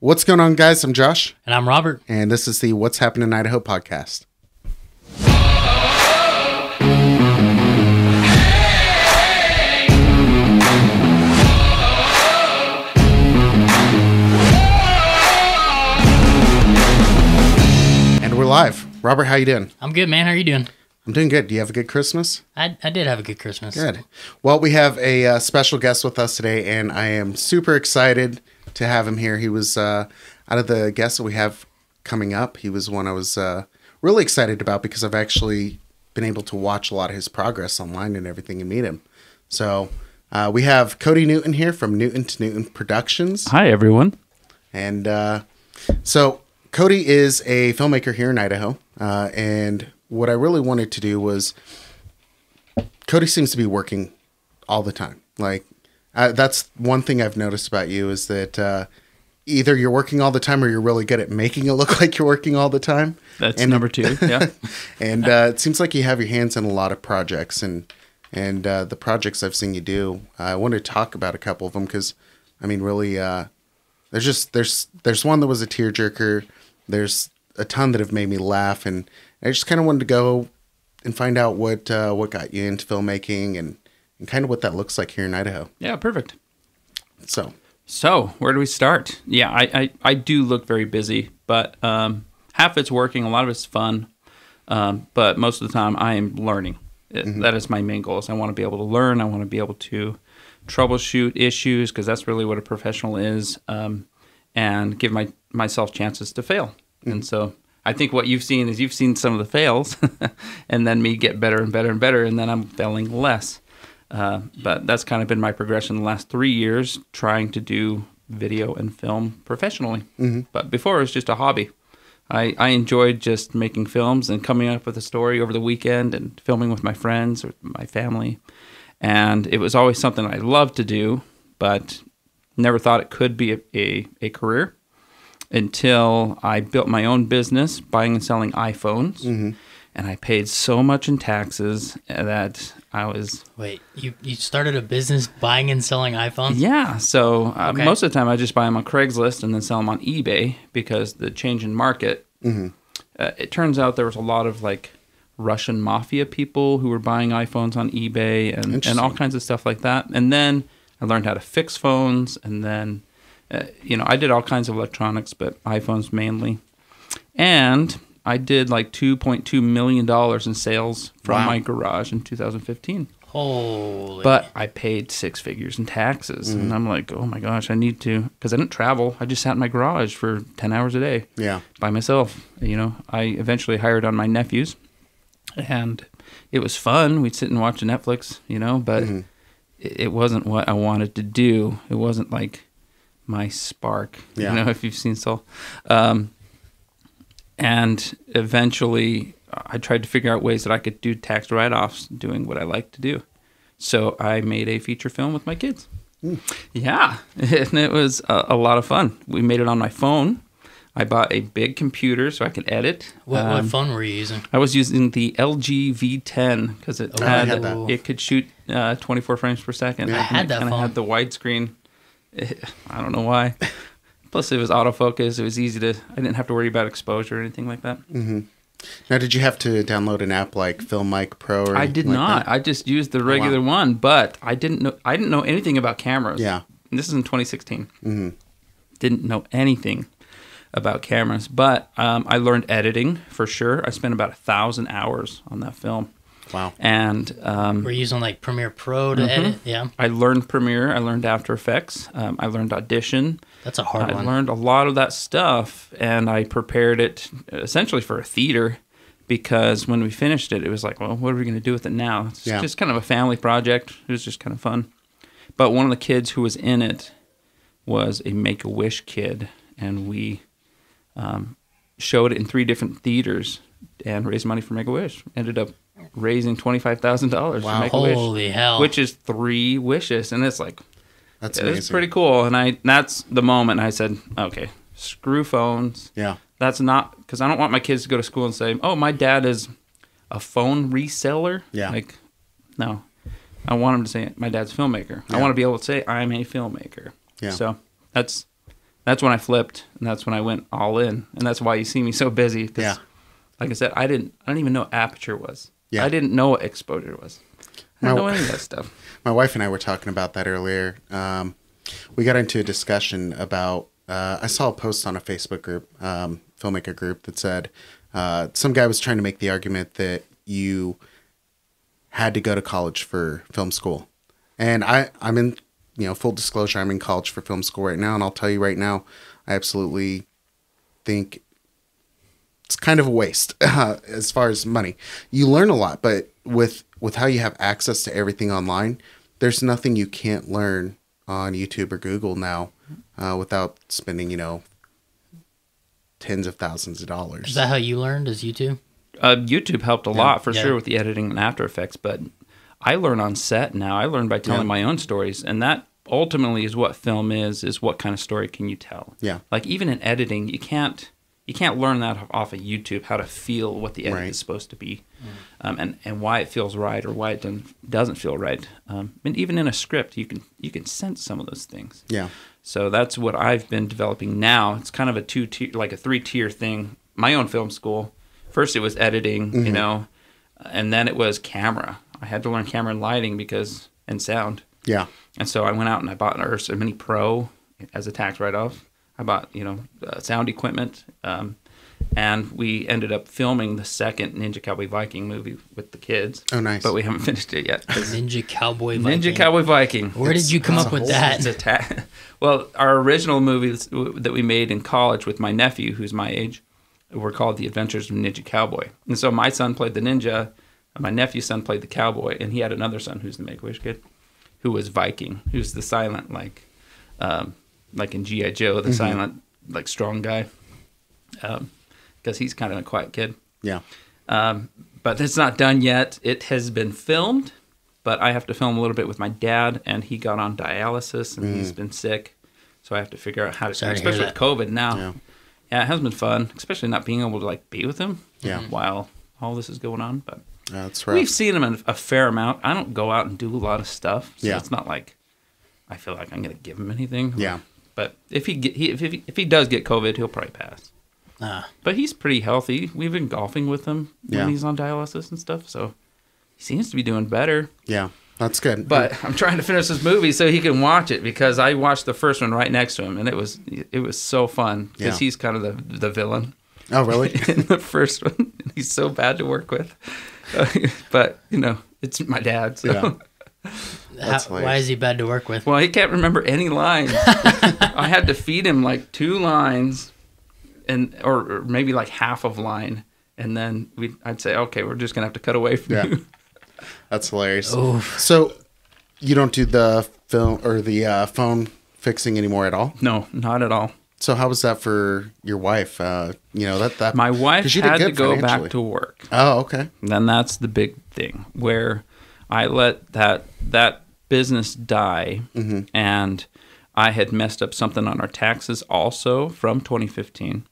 What's going on, guys? I'm Josh. And I'm Robert. And this is the What's Happening in Idaho podcast. And we're live. Robert, how you doing? I'm good, man. How are you doing? I'm doing good. Do you have a good Christmas? I did have a good Christmas. Good. Well, we have a special guest with us today, and I am super excited to have him here. He was, out of the guests that we have coming up, he was one I was really excited about because I've actually been able to watch a lot of his progress online and everything and meet him. So we have Kody Newton here from Newton to Newton Productions. Hi, everyone. And so Kody is a filmmaker here in Idaho, and what I really wanted to do was, Kody seems to be working all the time. Like, that's one thing I've noticed about you is that either you're working all the time or you're really good at making it look like you're working all the time. That's number two, yeah. And it seems like you have your hands in a lot of projects, and the projects I've seen you do, I want to talk about a couple of them because, I mean, really, there's one that was a tearjerker. There's a ton that have made me laugh, and I just kind of wanted to go and find out what got you into filmmaking and kind of what that looks like here in Idaho. Yeah, perfect. So where do we start? Yeah, I do look very busy, but half of it's working, a lot of it's fun, but most of the time I am learning. That is my main goal. Is I want to be able to learn. I want to be able to troubleshoot issues because that's really what a professional is, and give myself chances to fail. And so I think what you've seen is you've seen some of the fails and then me get better and better and better, and then I'm failing less. But that's kind of been my progression the last 3 years, trying to do video and film professionally. But before it was just a hobby. I enjoyed just making films and coming up with a story over the weekend and filming with my friends or my family. And it was always something I loved to do, but never thought it could be a career until I built my own business buying and selling iPhones. And I paid so much in taxes that I was... Wait, you started a business buying and selling iPhones? Yeah, so most of the time I just buy them on Craigslist and then sell them on eBay because the change in market, it turns out there was a lot of like Russian mafia people who were buying iPhones on eBay and all kinds of stuff like that. And then I learned how to fix phones, and then, I did all kinds of electronics, but iPhones mainly. And I did like $2.2 million in sales from my garage in 2015. Holy. But I paid 6 figures in taxes. And I'm like, oh my gosh, I need to, because I didn't travel. I just sat in my garage for 10 hours a day by myself. I eventually hired on my nephews, and it was fun. We'd sit and watch Netflix, but it wasn't what I wanted to do. It wasn't like my spark, if you've seen Soul. And eventually, I tried to figure out ways that I could do tax write-offs doing what I like to do. So I made a feature film with my kids. Yeah, and it was a lot of fun. We made it on my phone. I bought a big computer so I could edit. What phone were you using? I was using the LG V10 because it could shoot 24 frames per second. I had that phone. And I had the widescreen. I don't know why. Plus, it was autofocus. It was easy to... I didn't have to worry about exposure or anything like that. Now, did you have to download an app like Filmic Pro? Or I did not. I just used the regular one, but I didn't know anything about cameras. Yeah. And this is in 2016. Didn't know anything about cameras, but I learned editing for sure. I spent about 1,000 hours on that film. Wow. And we're using like Premiere Pro to edit. Yeah. I learned Premiere. I learned After Effects. I learned Audition. That's a hard one. I learned a lot of that stuff, and I prepared it essentially for a theater because when we finished it, it was like, well, what are we going to do with it now? It's just kind of a family project. It was just kind of fun. But one of the kids who was in it was a Make-A-Wish kid, and we showed it in 3 different theaters and raised money for Make-A-Wish. Ended up raising $25,000 for Make-A-Wish. Holy hell. Which is 3 wishes, and it's like... That's amazing. It's pretty cool, and that's the moment I said, okay, screw phones. Yeah. That's not, because I don't want my kids to go to school and say, oh, my dad is a phone reseller. Yeah. Like, no. I want them to say, my dad's a filmmaker. Yeah. I want to be able to say, I'm a filmmaker. Yeah. So that's That's when I flipped, and that's when I went all in, and that's why you see me so busy. 'Cause, Yeah. like I said, I didn't even know what aperture was. Yeah. I didn't know what exposure was. I didn't know any of that stuff. My wife and I were talking about that earlier. We got into a discussion about. I saw a post on a Facebook group, filmmaker group, that said some guy was trying to make the argument that you had to go to college for film school, and I'm in. Full disclosure, I'm in college for film school right now, and I'll tell you right now, I absolutely think it's kind of a waste as far as money. You learn a lot, but with how you have access to everything online, there's nothing you can't learn on YouTube or Google now without spending, tens of thousands of dollars. Is that how you learned? Is YouTube? YouTube helped a lot for sure with the editing and After Effects, but I learn on set now. I learn by telling my own stories, and that ultimately is what film is what kind of story can you tell. Yeah. Like even in editing, you can't learn that off of YouTube, how to feel what the edit is supposed to be, and why it feels right or why it doesn't feel right. And even in a script, you can sense some of those things. Yeah. So that's what I've been developing now. It's kind of a 3-tier thing. My own film school. First it was editing, and then it was camera. I had to learn camera and lighting and sound. Yeah. And so I went out and I bought an Ursa Mini Pro as a tax write-off. I bought, sound equipment, and we ended up filming the second Ninja Cowboy Viking movie with the kids. Oh, nice. But we haven't finished it yet. Ninja Cowboy Viking. Ninja Cowboy Viking. Where did you come up with that? Well, our original movies that we made in college with my nephew, who's my age, were called The Adventures of Ninja Cowboy. And so my son played the ninja, and my nephew's son played the cowboy, and he had another son who's the Make-A-Wish kid, who was Viking, who's the silent, like in G.I. Joe, the silent, strong guy, because he's kind of a quiet kid. Yeah. But it's not done yet. It has been filmed, but I have to film a little bit with my dad, and he got on dialysis, and he's been sick, so I have to figure out how to, especially with COVID now. Yeah, it hasn't been fun, especially not being able to be with him while all this is going on. But that's right. We've seen him a fair amount. I don't go out and do a lot of stuff, so it's not like I feel like I'm going to give him anything. Yeah. But if he does get COVID, he'll probably pass. But he's pretty healthy. We've been golfing with him when he's on dialysis and stuff, so he seems to be doing better. Yeah, that's good. But I'm trying to finish this movie so he can watch it, because I watched the first one right next to him, and it was so fun because he's kind of the villain. Oh, really? In the first one, he's so bad to work with. But it's my dad. So. Yeah. Why is he bad to work with? Well, he can't remember any lines. I had to feed him 2 lines, or maybe half of line, and then I'd say, okay, we're just gonna have to cut away from you. That's hilarious. Oof. So you don't do the film or the phone fixing anymore at all? No, not at all. So how was that for your wife? That my wife had to go back to work. Oh, okay. And then that's the big thing where I let that business die, and I had messed up something on our taxes also from 2015,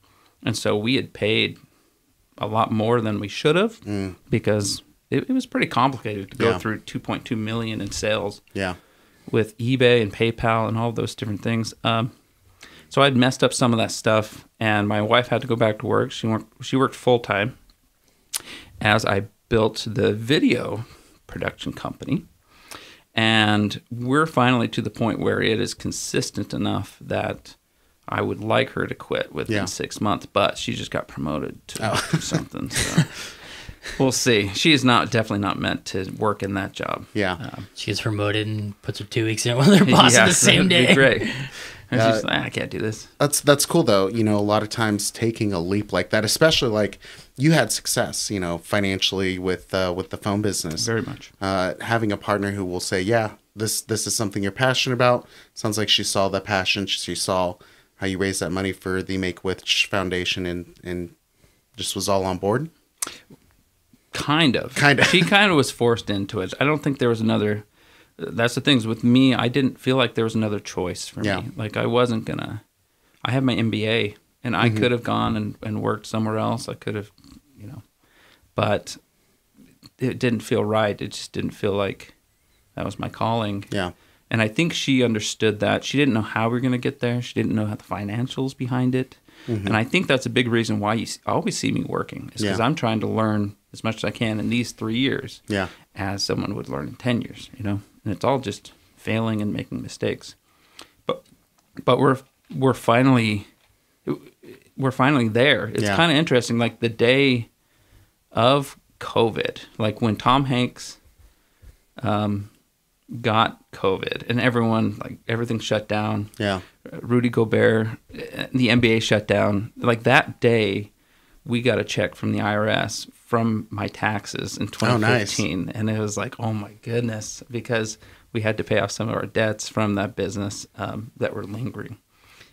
and so we had paid a lot more than we should have because it was pretty complicated to go through 2.2 million in sales. Yeah, with eBay and PayPal and all those different things. So I'd messed up some of that stuff, and my wife had to go back to work. She worked full time as I built the video production company. And we're finally to the point where it is consistent enough that I would like her to quit within 6 months, but she just got promoted to something. So we'll see. She is definitely not meant to work in that job. Yeah. She gets promoted and puts her 2 weeks in with her boss the same day. Be great. And she's like, I can't do this. That's cool though. A lot of times taking a leap like that, especially you had success, financially with the phone business. Very much. Having a partner who will say, yeah, this is something you're passionate about. Sounds like she saw that passion. She saw how you raised that money for the Make-A-Wish Foundation and just was all on board. Kind of. She kind of was forced into it. I don't think there was another. That's the things with me. I didn't feel like there was another choice for me. I wasn't gonna. I have my MBA, and I could have gone and worked somewhere else. I could have, but it didn't feel right. It just didn't feel like that was my calling. Yeah. And I think she understood that. She didn't know how we were going to get there. She didn't know how the financials behind it. And I think that's a big reason why you always see me working, is because I'm trying to learn as much as I can in these 3 years as someone would learn in 10 years, you know? And it's all just failing and making mistakes. But we're finally there. It's kind of interesting. Like the day of COVID, like when Tom Hanks got COVID and everyone, like everything shut down. Yeah. Rudy Gobert, the NBA shut down. Like that day, we got a check from the IRS from my taxes in 2015. Oh, nice. And it was like, oh my goodness, because we had to pay off some of our debts from that business that were lingering.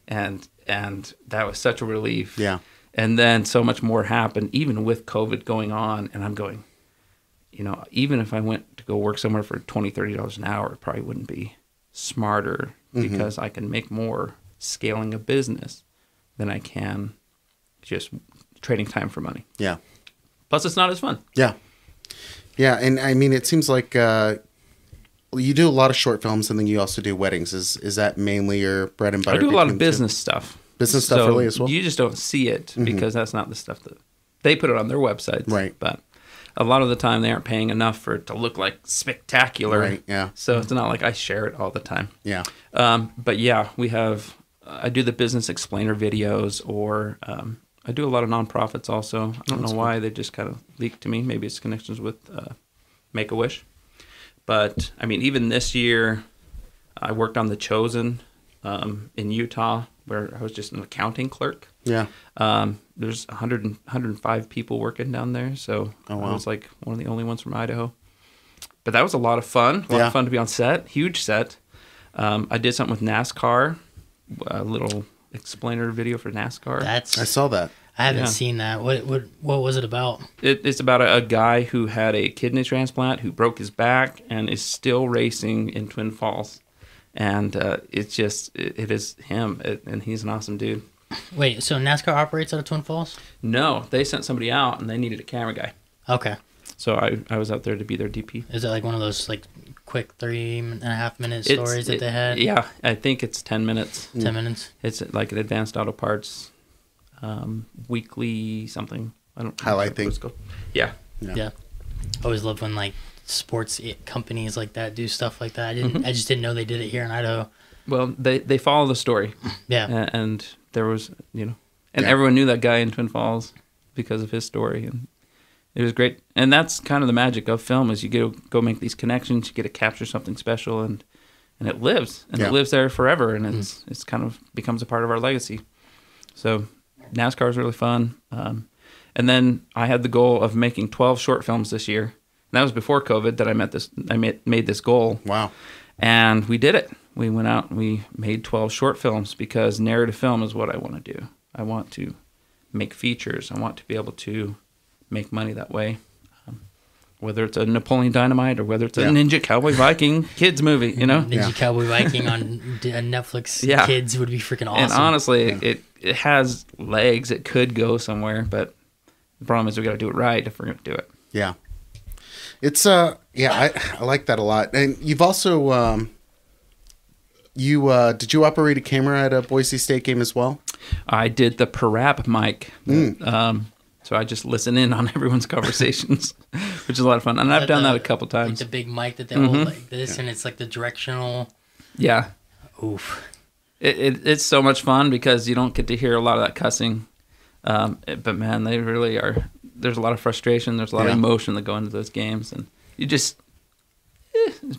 And that was such a relief. Yeah. And then so much more happened, even with COVID going on. And I'm going, you know, even if I went to go work somewhere for $20, $30 an hour, it probably wouldn't be smarter because I can make more scaling a business than I can just trading time for money. Yeah. Plus, it's not as fun. Yeah. Yeah. And I mean, it seems like you do a lot of short films and then you also do weddings. Is that mainly your bread and butter? I do a lot of business stuff. Business stuff really as well? You just don't see it because that's not the stuff that they put it on their websites. Right. But a lot of the time they aren't paying enough for it to look like spectacular. Right. Yeah. So it's not like I share it all the time. Yeah. But yeah, we have, I do the business explainer videos, or I do a lot of nonprofits also. I don't know why they just kind of leaked to me. Maybe it's connections with Make-A-Wish. But I mean, even this year, I worked on The Chosen in Utah, where I was just an accounting clerk. Yeah. There's 105 people working down there, so I was like one of the only ones from Idaho. But that was a lot of fun. A lot of fun to be on set. Huge set. I did something with NASCAR, a little explainer video for NASCAR. I saw that. I haven't seen that. What was it about? It's about a guy who had a kidney transplant, who broke his back, and is still racing in Twin Falls. And it is him, and he's an awesome dude. Wait, so NASCAR operates out of Twin Falls? No, they sent somebody out, and they needed a camera guy. Okay. So I was out there to be their DP. Is it like one of those like quick 3.5 minute stories that they had? Yeah, I think it's 10 minutes. 10 minits? It's like an Advanced Auto Parts weekly something. I don't highlight thing. Yeah. I always love when like sports companies like that do stuff like that. I just didn't know they did it here in Idaho. Well, they follow the story. Yeah. And there was, and everyone knew that guy in Twin Falls because of his story, and it was great. And that's kind of the magic of film, is you go make these connections, you get to capture something special, and it lives. And it lives there forever, and it's kind of becomes a part of our legacy. So NASCAR is really fun. And then I had the goal of making 12 short films this year. And that was before COVID that I made this goal. Wow. And we did it. We went out and we made 12 short films, because narrative film is what I want to do. I want to make features. I want to be able to make money that way. Whether it's a Napoleon Dynamite or whether it's a Ninja Cowboy Viking kids movie, Ninja Cowboy Viking on Netflix kids would be freaking awesome. And honestly, it has legs. It could go somewhere, but the problem is we got to do it right if we're going to do it. Yeah. It's I like that a lot. And you've also did you operate a camera at a Boise State game as well? I did the parap mic. So I just listen in on everyone's conversations, which is a lot of fun. And I've done that a couple times. Like the big mic that they hold like this, and it's like the directional. Yeah. Oof. It's so much fun because you don't get to hear a lot of that cussing. But man, they really are. There's a lot of frustration. There's a lot of emotion that go into those games, and you just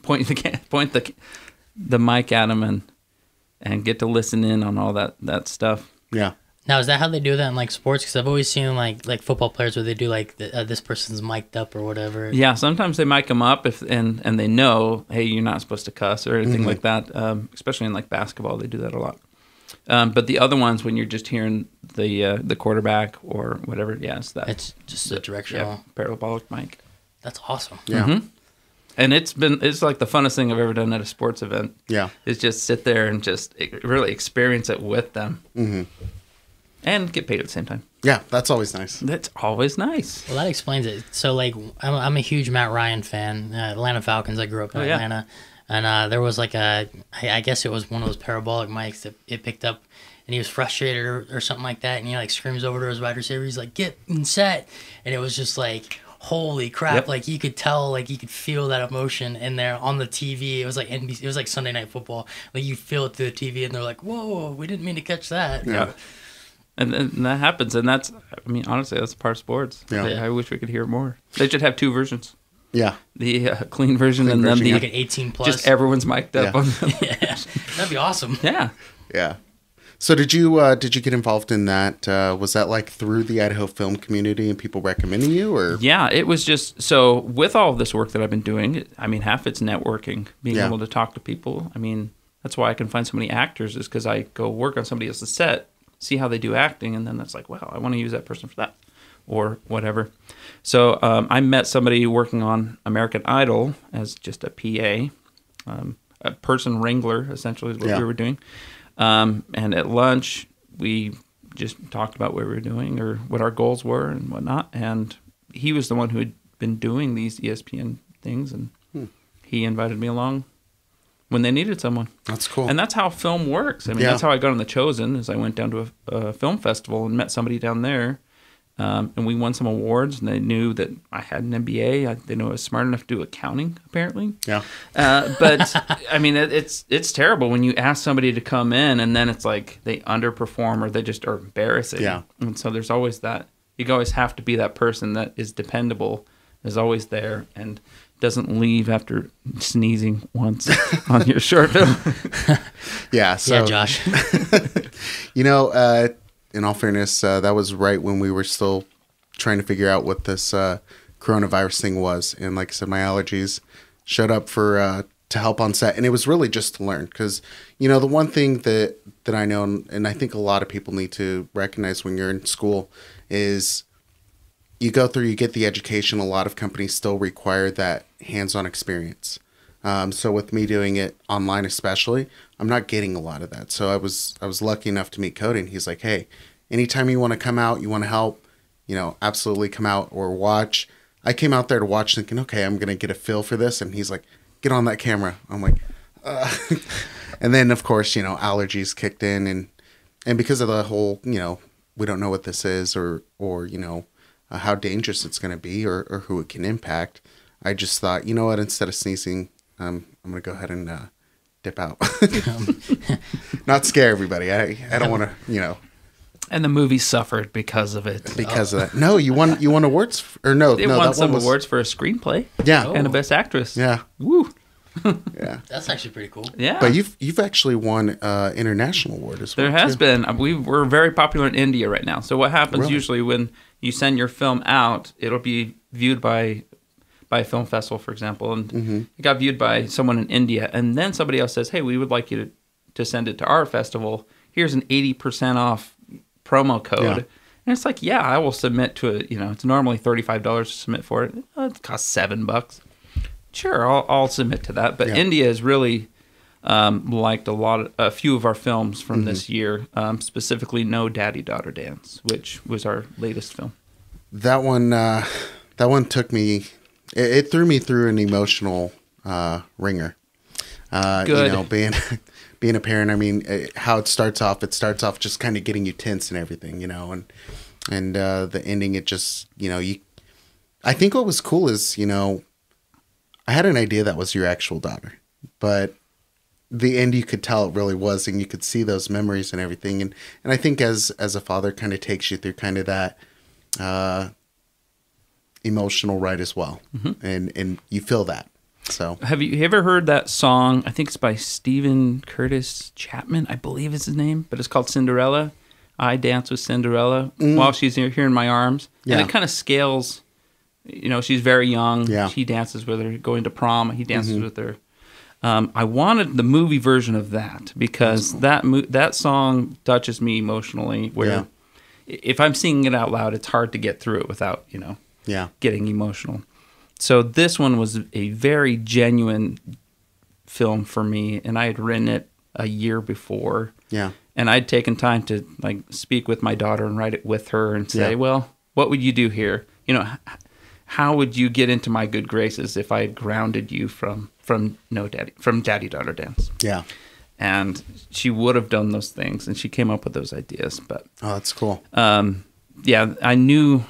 point the mic at them and get to listen in on all that stuff. Yeah. Now, is that how they do that in like sports? Because I've always seen like football players where they do like this person's mic'd up or whatever. Yeah, sometimes they mic them up and they know, hey, you're not supposed to cuss or anything like that. Especially in like basketball, they do that a lot. But the other ones, when you're just hearing the quarterback or whatever, it's that. It's just a directional parabolic mic. That's awesome. Yeah. Mm-hmm. And it's like the funnest thing I've ever done at a sports event. Yeah. Is just sit there and just really experience it with them. Mm-hmm. And get paid at the same time. Yeah, that's always nice. That's always nice. Well, that explains it. So, like, I'm a huge Matt Ryan fan. Atlanta Falcons. I grew up in Atlanta. And there was like I guess it was one of those parabolic mics that it picked up, and he was frustrated or something like that, and he like screams over to his wide receiver. He's like, "Get in set," and it was just like, holy crap! Yep. Like you could tell, like you could feel that emotion in there on the TV. It was like NBC. It was like Sunday Night Football. Like you feel it through the TV, and they're like, "Whoa, we didn't mean to catch that." Yeah. And that happens, and that's, I mean, honestly, that's part of sports. Yeah. I wish we could hear more. They should have two versions. Yeah. The clean version Clean and version, then the Like an 18 plus. just everyone's mic'd up. Yeah. On Yeah, that'd be awesome. yeah. Yeah. So did you get involved in that? Was that like through the Idaho film community and people recommending you, or? Yeah, it was just, so with all of this work that I've been doing, I mean, half it's networking, being Yeah. able to talk to people. I mean, that's why I can find so many actors, is because I go work on somebody else's set, see how they do acting, and then that's like, wow, I want to use that person for that, or whatever. So I met somebody working on American Idol as just a PA, a person wrangler, essentially, is what Yeah. we were doing. And at lunch, we just talked about what we were doing or what our goals were and whatnot. And he was the one who had been doing these ESPN things, and he invited me along when they needed someone. That's cool. And that's how film works. I mean, Yeah. that's how I got on The Chosen, is I went down to a film festival and met somebody down there. And we won some awards, and they knew that I had an MBA. They knew I was smart enough to do accounting, apparently. Yeah. But I mean, it's terrible when you ask somebody to come in, and then it's like they underperform or they just are embarrassing. Yeah. And so there's always that. You always have to be that person that is dependable, is always there, and doesn't leave after sneezing once on your short film. Yeah. So, Yeah, Josh. you know, in all fairness, that was right when we were still trying to figure out what this coronavirus thing was. And like I said, my allergies showed up for to help on set. And it was really just to learn. Because, you know, the one thing that I know, and I think a lot of people need to recognize when you're in school, is you go through, you get the education. A lot of companies still require that hands-on experience. So with me doing it online especially, I'm not getting a lot of that. So I was lucky enough to meet Kody, and he's like, hey, anytime you want to come out, you want to help, you know, absolutely come out or watch. I came out there to watch thinking, okay, I'm going to get a feel for this. And he's like, get on that camera. I'm like, and then of course, you know, allergies kicked in, and because of the whole, you know, we don't know what this is or you know, how dangerous it's going to be or who it can impact. I just thought, you know what, instead of sneezing, I'm going to go ahead and dip out. Not scare everybody. I don't want to, you know. And the movie suffered because of it. Because of that. No, you won awards or no, It no, won that some one was, awards for a screenplay. Yeah. And a best actress. Yeah. Woo. Yeah. That's actually pretty cool. Yeah. But you've actually won international award as well. There has too. been. We're very popular in India right now. So what happens Really? usually when you send your film out, it'll be viewed by a film festival, for example, and it got viewed by someone in India, and then somebody else says, hey, we would like you to send it to our festival. Here's an 80% off promo code. Yeah. And it's like, yeah, I will submit to it. You know, it's normally $35 to submit for it. It costs $7. Sure, I'll submit to that. But Yeah. India has really liked a few of our films from this year, specifically No Daddy Daughter Dance, which was our latest film. That one took me. It threw me through an emotional ringer. Good. You know, being a parent. I mean, how it starts off just kind of getting you tense and everything. You know, and the ending. It just, you know, I think what was cool is, you know, I had an idea that was your actual daughter, but the end you could tell it really was, and you could see those memories and everything. And I think as a father, kind of takes you through kind of that emotional ride as well, and you feel that. So Have you ever heard that song? I think it's by Stephen Curtis Chapman, I believe is his name, but it's called Cinderella. I dance with Cinderella while she's here in my arms. Yeah. And it kind of scales, you know, she's very young. Yeah. He dances with her, going to prom. He dances with her. I wanted the movie version of that because that song touches me emotionally, where if I'm singing it out loud, it's hard to get through it without, you know, getting emotional. So this one was a very genuine film for me, and I had written it a year before. Yeah. And I'd taken time to like speak with my daughter and write it with her and say, well, what would you do here? You know, how would you get into my good graces if I had grounded you from Daddy Daughter Dance? Yeah. And she would have done those things, and she came up with those ideas. But Oh, that's cool. yeah, I knew.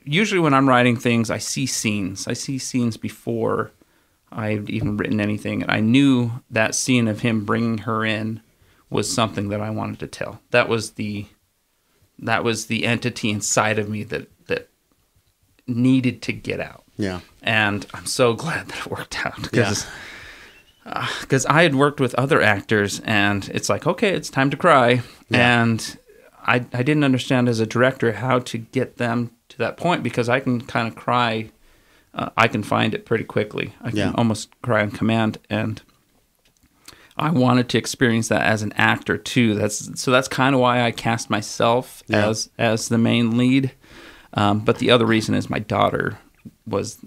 Usually, when I'm writing things, I see scenes. I see scenes before I've even written anything, and I knew that scene of him bringing her in was something that I wanted to tell. That was the entity inside of me that needed to get out. Yeah. And I'm so glad that it worked out because I had worked with other actors, and it's like, okay, it's time to cry. Yeah. And I didn't understand as a director how to get them to that point, because I can kind of cry. I can find it pretty quickly. I can almost cry on command. And I wanted to experience that as an actor too. That's kind of why I cast myself as the main lead. But the other reason is my daughter was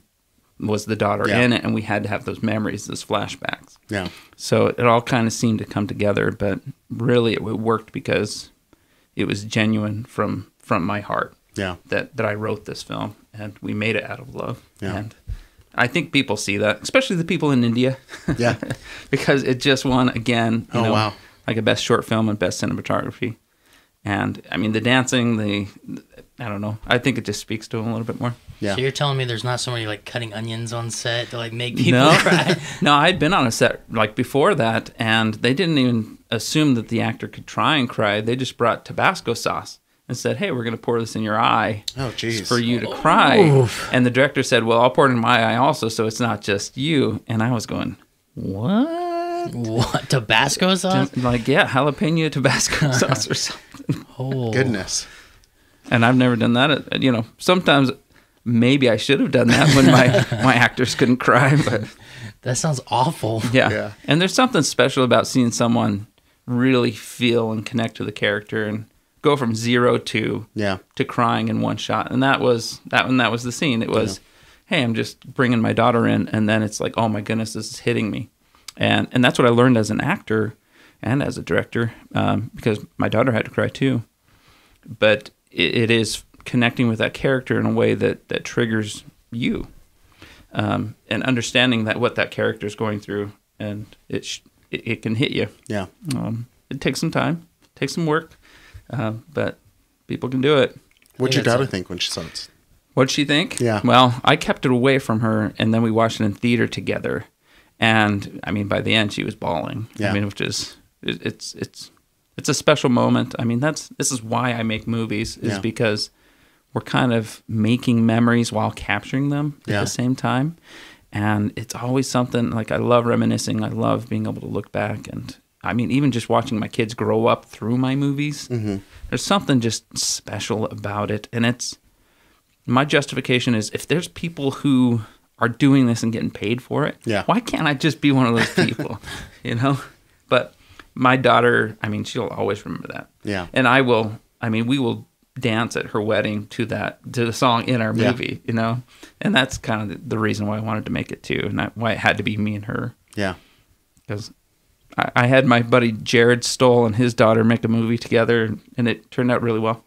the daughter in it, and we had to have those memories, those flashbacks. Yeah. So it all kind of seemed to come together, but really it worked because it was genuine from my heart. Yeah. That I wrote this film, and we made it out of love. Yeah. And I think people see that, especially the people in India. Yeah. Because it just won again, you know, like a best short film and best cinematography. And I mean, the dancing, I don't know. I think it just speaks to him a little bit more. Yeah. So you're telling me there's not somebody like cutting onions on set to like make people cry? No, I'd been on a set like before that, and they didn't even assume that the actor could try and cry. They just brought Tabasco sauce and said, "Hey, we're going to pour this in your eye for you to cry." Oof. And the director said, "Well, I'll pour it in my eye also, so it's not just you." And I was going, "What? What? Tabasco sauce?" Like, yeah, jalapeno Tabasco sauce or something. Oh, goodness. And I've never done that. You know, sometimes maybe I should have done that when my actors couldn't cry, but that sounds awful. Yeah. And there's something special about seeing someone really feel and connect to the character and go from 0 to crying in one shot. And that was the scene. It was, hey, I'm just bringing my daughter in, and then it's like, oh my goodness, this is hitting me. And that's what I learned as an actor and as a director, because my daughter had to cry too. But it is connecting with that character in a way that triggers you, and understanding that what that character is going through, and it can hit you. Yeah. It takes some time, takes some work, but people can do it. What'd your daughter think when she saw it? What'd she think? Yeah. Well, I kept it away from her, and then we watched it in theater together. And I mean, by the end, she was bawling. Yeah. I mean, which is it's a special moment. I mean, this is why I make movies, is because we're kind of making memories while capturing them at the same time. And it's always something, like, I love reminiscing. I love being able to look back. And I mean, even just watching my kids grow up through my movies, there's something just special about it. And my justification is, if there's people who are doing this and getting paid for it, why can't I just be one of those people, you know? But my daughter, I mean, she'll always remember that. Yeah. And we will dance at her wedding to the song in our movie, you know? And that's kind of the reason why I wanted to make it too, and why it had to be me and her. Yeah. Because I had my buddy Jared Stoll and his daughter make a movie together, and it turned out really well.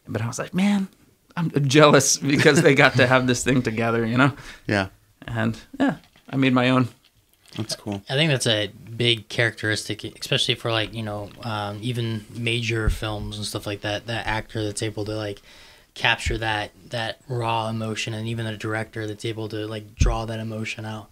But I was like, man, I'm jealous because they got to have this thing together, you know? Yeah. And I made my own. That's cool. I think that's a big characteristic, especially for, like, you know, even major films and stuff like that. That actor that's able to, like, capture that raw emotion, and even the director that's able to, like, draw that emotion out.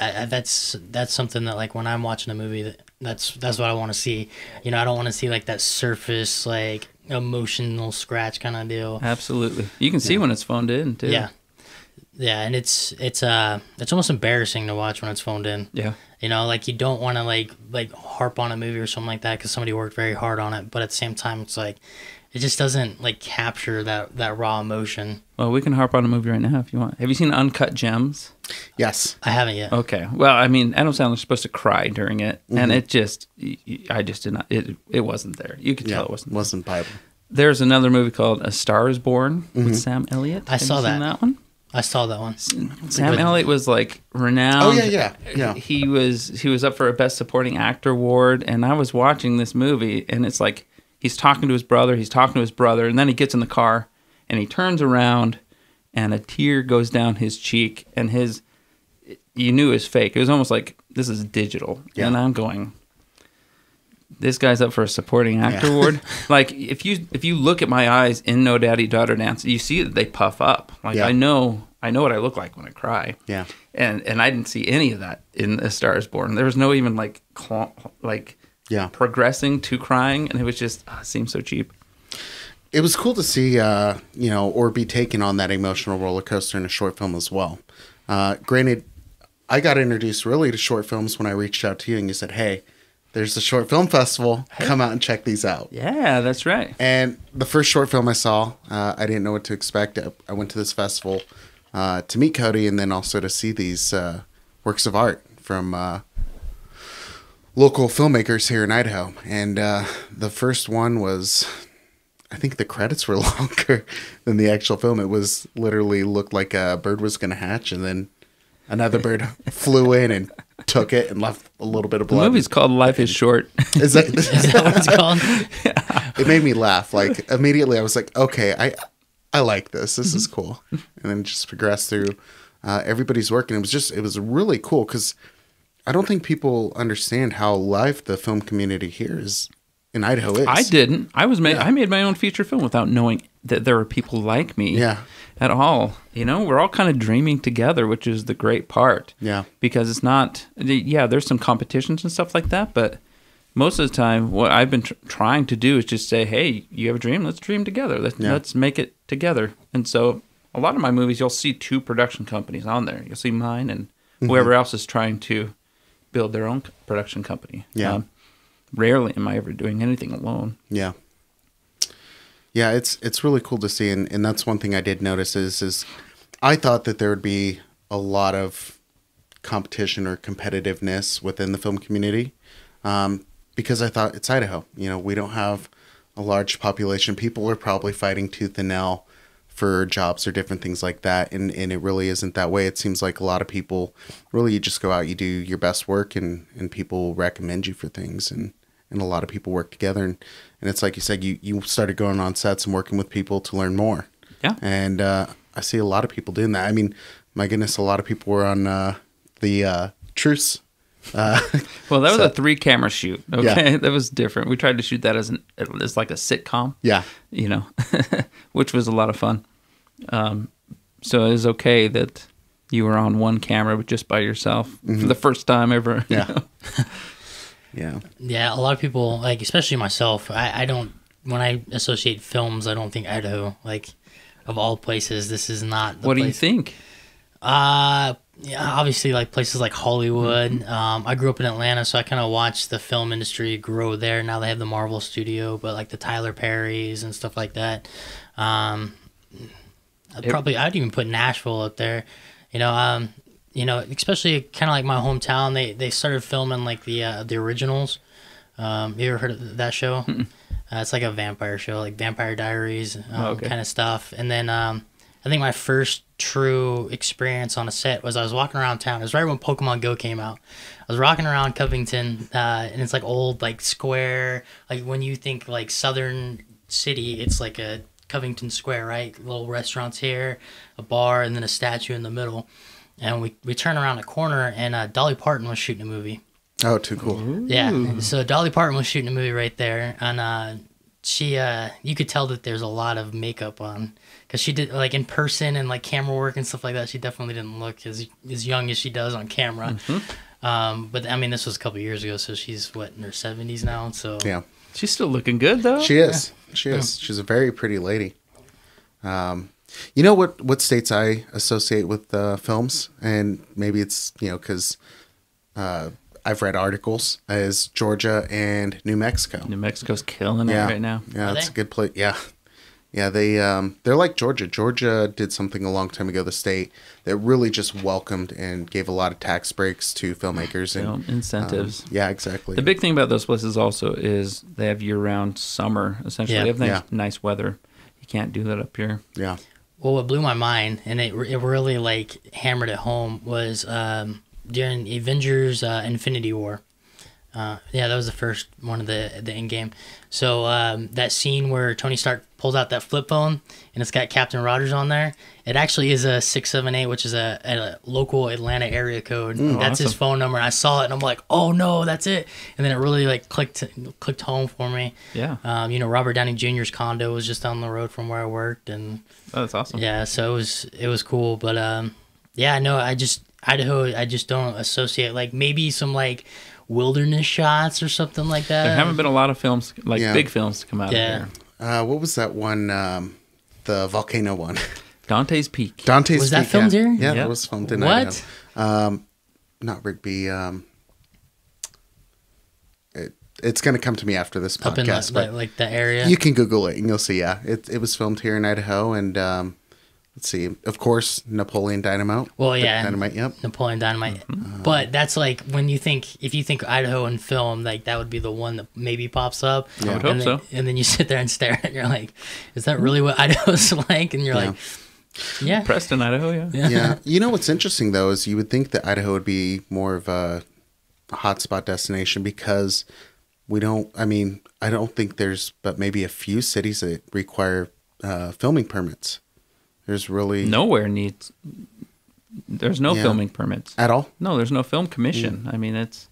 That's something that, like, when I'm watching a movie, that's what I want to see. You know, I don't want to see, like, that surface, like, emotional scratch kind of deal. Absolutely. You can see when it's phoned in too. Yeah. Yeah, and it's almost embarrassing to watch when it's phoned in. Yeah. You know, like, you don't want to like harp on a movie or something like that because somebody worked very hard on it, but at the same time, it's like, it just doesn't, like, capture that raw emotion. Well, we can harp on a movie right now if you want. Have you seen Uncut Gems? Yes. I haven't yet. Okay. Well, I mean, Adam Sandler's supposed to cry during it, and I just did not. It wasn't there. You could tell it wasn't. Wasn't Bible. There's another movie called A Star Is Born with Sam Elliott. I saw that. That one. I saw that one. Sam Elliott was, like, renowned. Oh yeah. He was up for a Best Supporting Actor award, and I was watching this movie, and it's like he's talking to his brother, and then he gets in the car, and he turns around, and a tear goes down his cheek, and you knew it was fake. It was almost like, this is digital. Yeah. And I'm going, this guy's up for a supporting actor award. Like, if you look at my eyes in No Daddy Daughter Dance, you see that they puff up. Like, I know what I look like when I cry. Yeah. And I didn't see any of that in A Star Is Born. There was no even progressing to crying, and it was just it seemed so cheap. It was cool to see, or be taken on that emotional roller coaster in a short film as well. Granted, I got introduced really to short films when I reached out to you and you said, hey, there's a short film festival. Come out and check these out. Yeah, that's right. And the first short film I saw, I didn't know what to expect. I went to this festival to meet Kody and then also to see these works of art from local filmmakers here in Idaho. And the first one was, I think the credits were longer than the actual film. It was literally looked like a bird was going to hatch and then another bird flew in and took it and left a little bit of blood. The movie's called Life is Short. Is that what it's called? It made me laugh. Like, immediately I was like, okay, I like this. This is cool. And then just progressed through everybody's work. And it was really cool because I don't think people understand how live the film community here is in Idaho is. I didn't. I made my own feature film without knowing that there were people like me at all. We're all kind of dreaming together, which is the great part. Yeah. Because it's not, there's some competitions and stuff like that, but most of the time what I've been trying to do is just say, hey, you have a dream? Let's dream together. Let's make it together. And so a lot of my movies, you'll see two production companies on there. You'll see mine and whoever else is trying to build their own production company. Yeah. Rarely am I ever doing anything alone. Yeah. Yeah, it's really cool to see, and that's one thing I did notice is I thought that there would be a lot of competition or competitiveness within the film community, because I thought it's Idaho. We don't have a large population. People are probably fighting tooth and nail for jobs or different things like that, and it really isn't that way. It seems like a lot of people, really, you just go out, you do your best work, and people recommend you for things, and a lot of people work together. And it's like you said, you started going on sets and working with people to learn more. Yeah. And I see a lot of people doing that. I mean, my goodness, a lot of people were on the Truce. Well, that was a 3-camera shoot. Okay, that was different. We tried to shoot that as like a sitcom. Yeah. Which was a lot of fun. So it was okay that you were on one camera just by yourself for the first time ever. Yeah. Yeah, a lot of people, like, especially myself, I don't, when I associate films, I don't think Idaho, like, of all places, this is not the What place. Do you think? Yeah, obviously, like, places like Hollywood. I grew up in Atlanta, so I kind of watched the film industry grow there. Now they have the Marvel studio, but, like, the Tyler Perrys and stuff like that. I'd even put Nashville up there, especially kind of like my hometown. They started filming like the originals. You ever heard of that show? It's like a vampire show, like Vampire Diaries kind of stuff. And then I think my first true experience on a set was I was walking around town. It was right when Pokemon Go came out. I was walking around Covington, and it's like old, like square. Like when you think like Southern City, it's like a Covington Square, right? Little restaurants here, a bar, and then a statue in the middle. And we turned around a corner, and Dolly Parton was shooting a movie. Oh, too cool. Ooh. Yeah, so Dolly Parton was shooting a movie right there, and she, you could tell that there's a lot of makeup on, because she did, like, in person and, like, camera work and stuff like that, she definitely didn't look as young as she does on camera. But, I mean, this was a couple years ago, so she's, in her 70s now, so. Yeah. She's still looking good, though. She is. Yeah. She is. She's a very pretty lady. You know what states I associate with films, and maybe it's because I've read articles, as Georgia and New Mexico. New Mexico's killing it right now. Yeah, it's a good place. Yeah, they're like Georgia. Georgia did something a long time ago. The state that really just welcomed and gave a lot of tax breaks to filmmakers and incentives. Yeah, exactly. The big thing about those places also is they have year-round summer. Essentially, they have nice weather. You can't do that up here. Yeah. Well, what blew my mind, and it really like hammered it home, was during Avengers Infinity War. Yeah, that was the first one of the in game. So that scene where Tony Stark pulls out that flip phone and it's got Captain Rogers on there. It actually is a 678, which is a local Atlanta area code. That's his phone number. I saw it and I'm like, oh no, that's it. And then it really like clicked home for me. Yeah. Robert Downey Jr.'s condo was just down the road from where I worked, and that's awesome. yeah, so it was cool. But yeah, no, Idaho, I just don't associate like maybe some like wilderness shots or something like that. There haven't been a lot of films, like big films, to come out of here. What was that one? The volcano one. Dante's Peak. Dante's was Peak. that filmed here? Yeah, that was filmed in what? Idaho. Not Rigby. It's going to come to me after this Up in podcast. But like the area. you can Google it and you'll see. Yeah, it was filmed here in Idaho, and let's see. Of course, Napoleon Dynamite. Well, yeah, Dynamite. Yep. Napoleon Dynamite. But that's like if you think Idaho and film, like that would be the one that maybe pops up. I would hope so. And then you sit there and stare at it and you're like, is that really what Idaho's like? And you're like, yeah. Preston, Idaho, yeah. Yeah. You know what's interesting though is you would think that Idaho would be more of a hotspot destination because I don't think there's but maybe a few cities that require filming permits. There's really there's no filming permits at all. No, there's no film commission. I mean, it's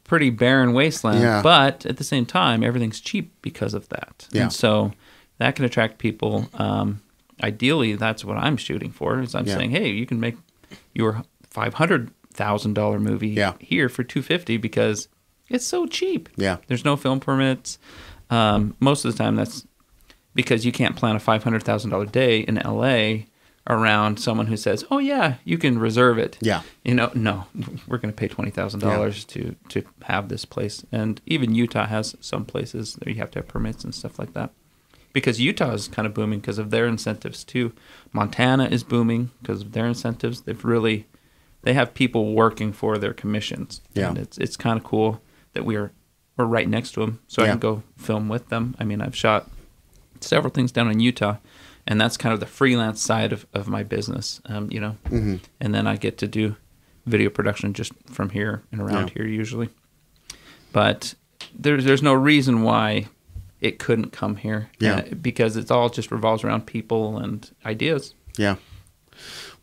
pretty barren wasteland, but at the same time, everything's cheap because of that. Yeah. And so that can attract people. Ideally, that's what I'm shooting for. Is I'm saying, hey, you can make your $500,000 movie here for $250 because it's so cheap. Yeah. There's no film permits. Most of the time, that's because you can't plan a $500,000 day in LA around someone who says, "Oh yeah, you can reserve it." Yeah. No, we're going to pay $20,000 to have this place. And even Utah has some places that you have to have permits and stuff like that. Because Utah is kind of booming because of their incentives too. Montana is booming because of their incentives. They have people working for their commissions. Yeah. And it's kind of cool that we're right next to them, so I can go film with them. I mean, I've shot several things down in Utah, and that's kind of the freelance side of my business, And then I get to do video production just from here and around here usually. But there's no reason why it couldn't come here, because it all just revolves around people and ideas. Yeah.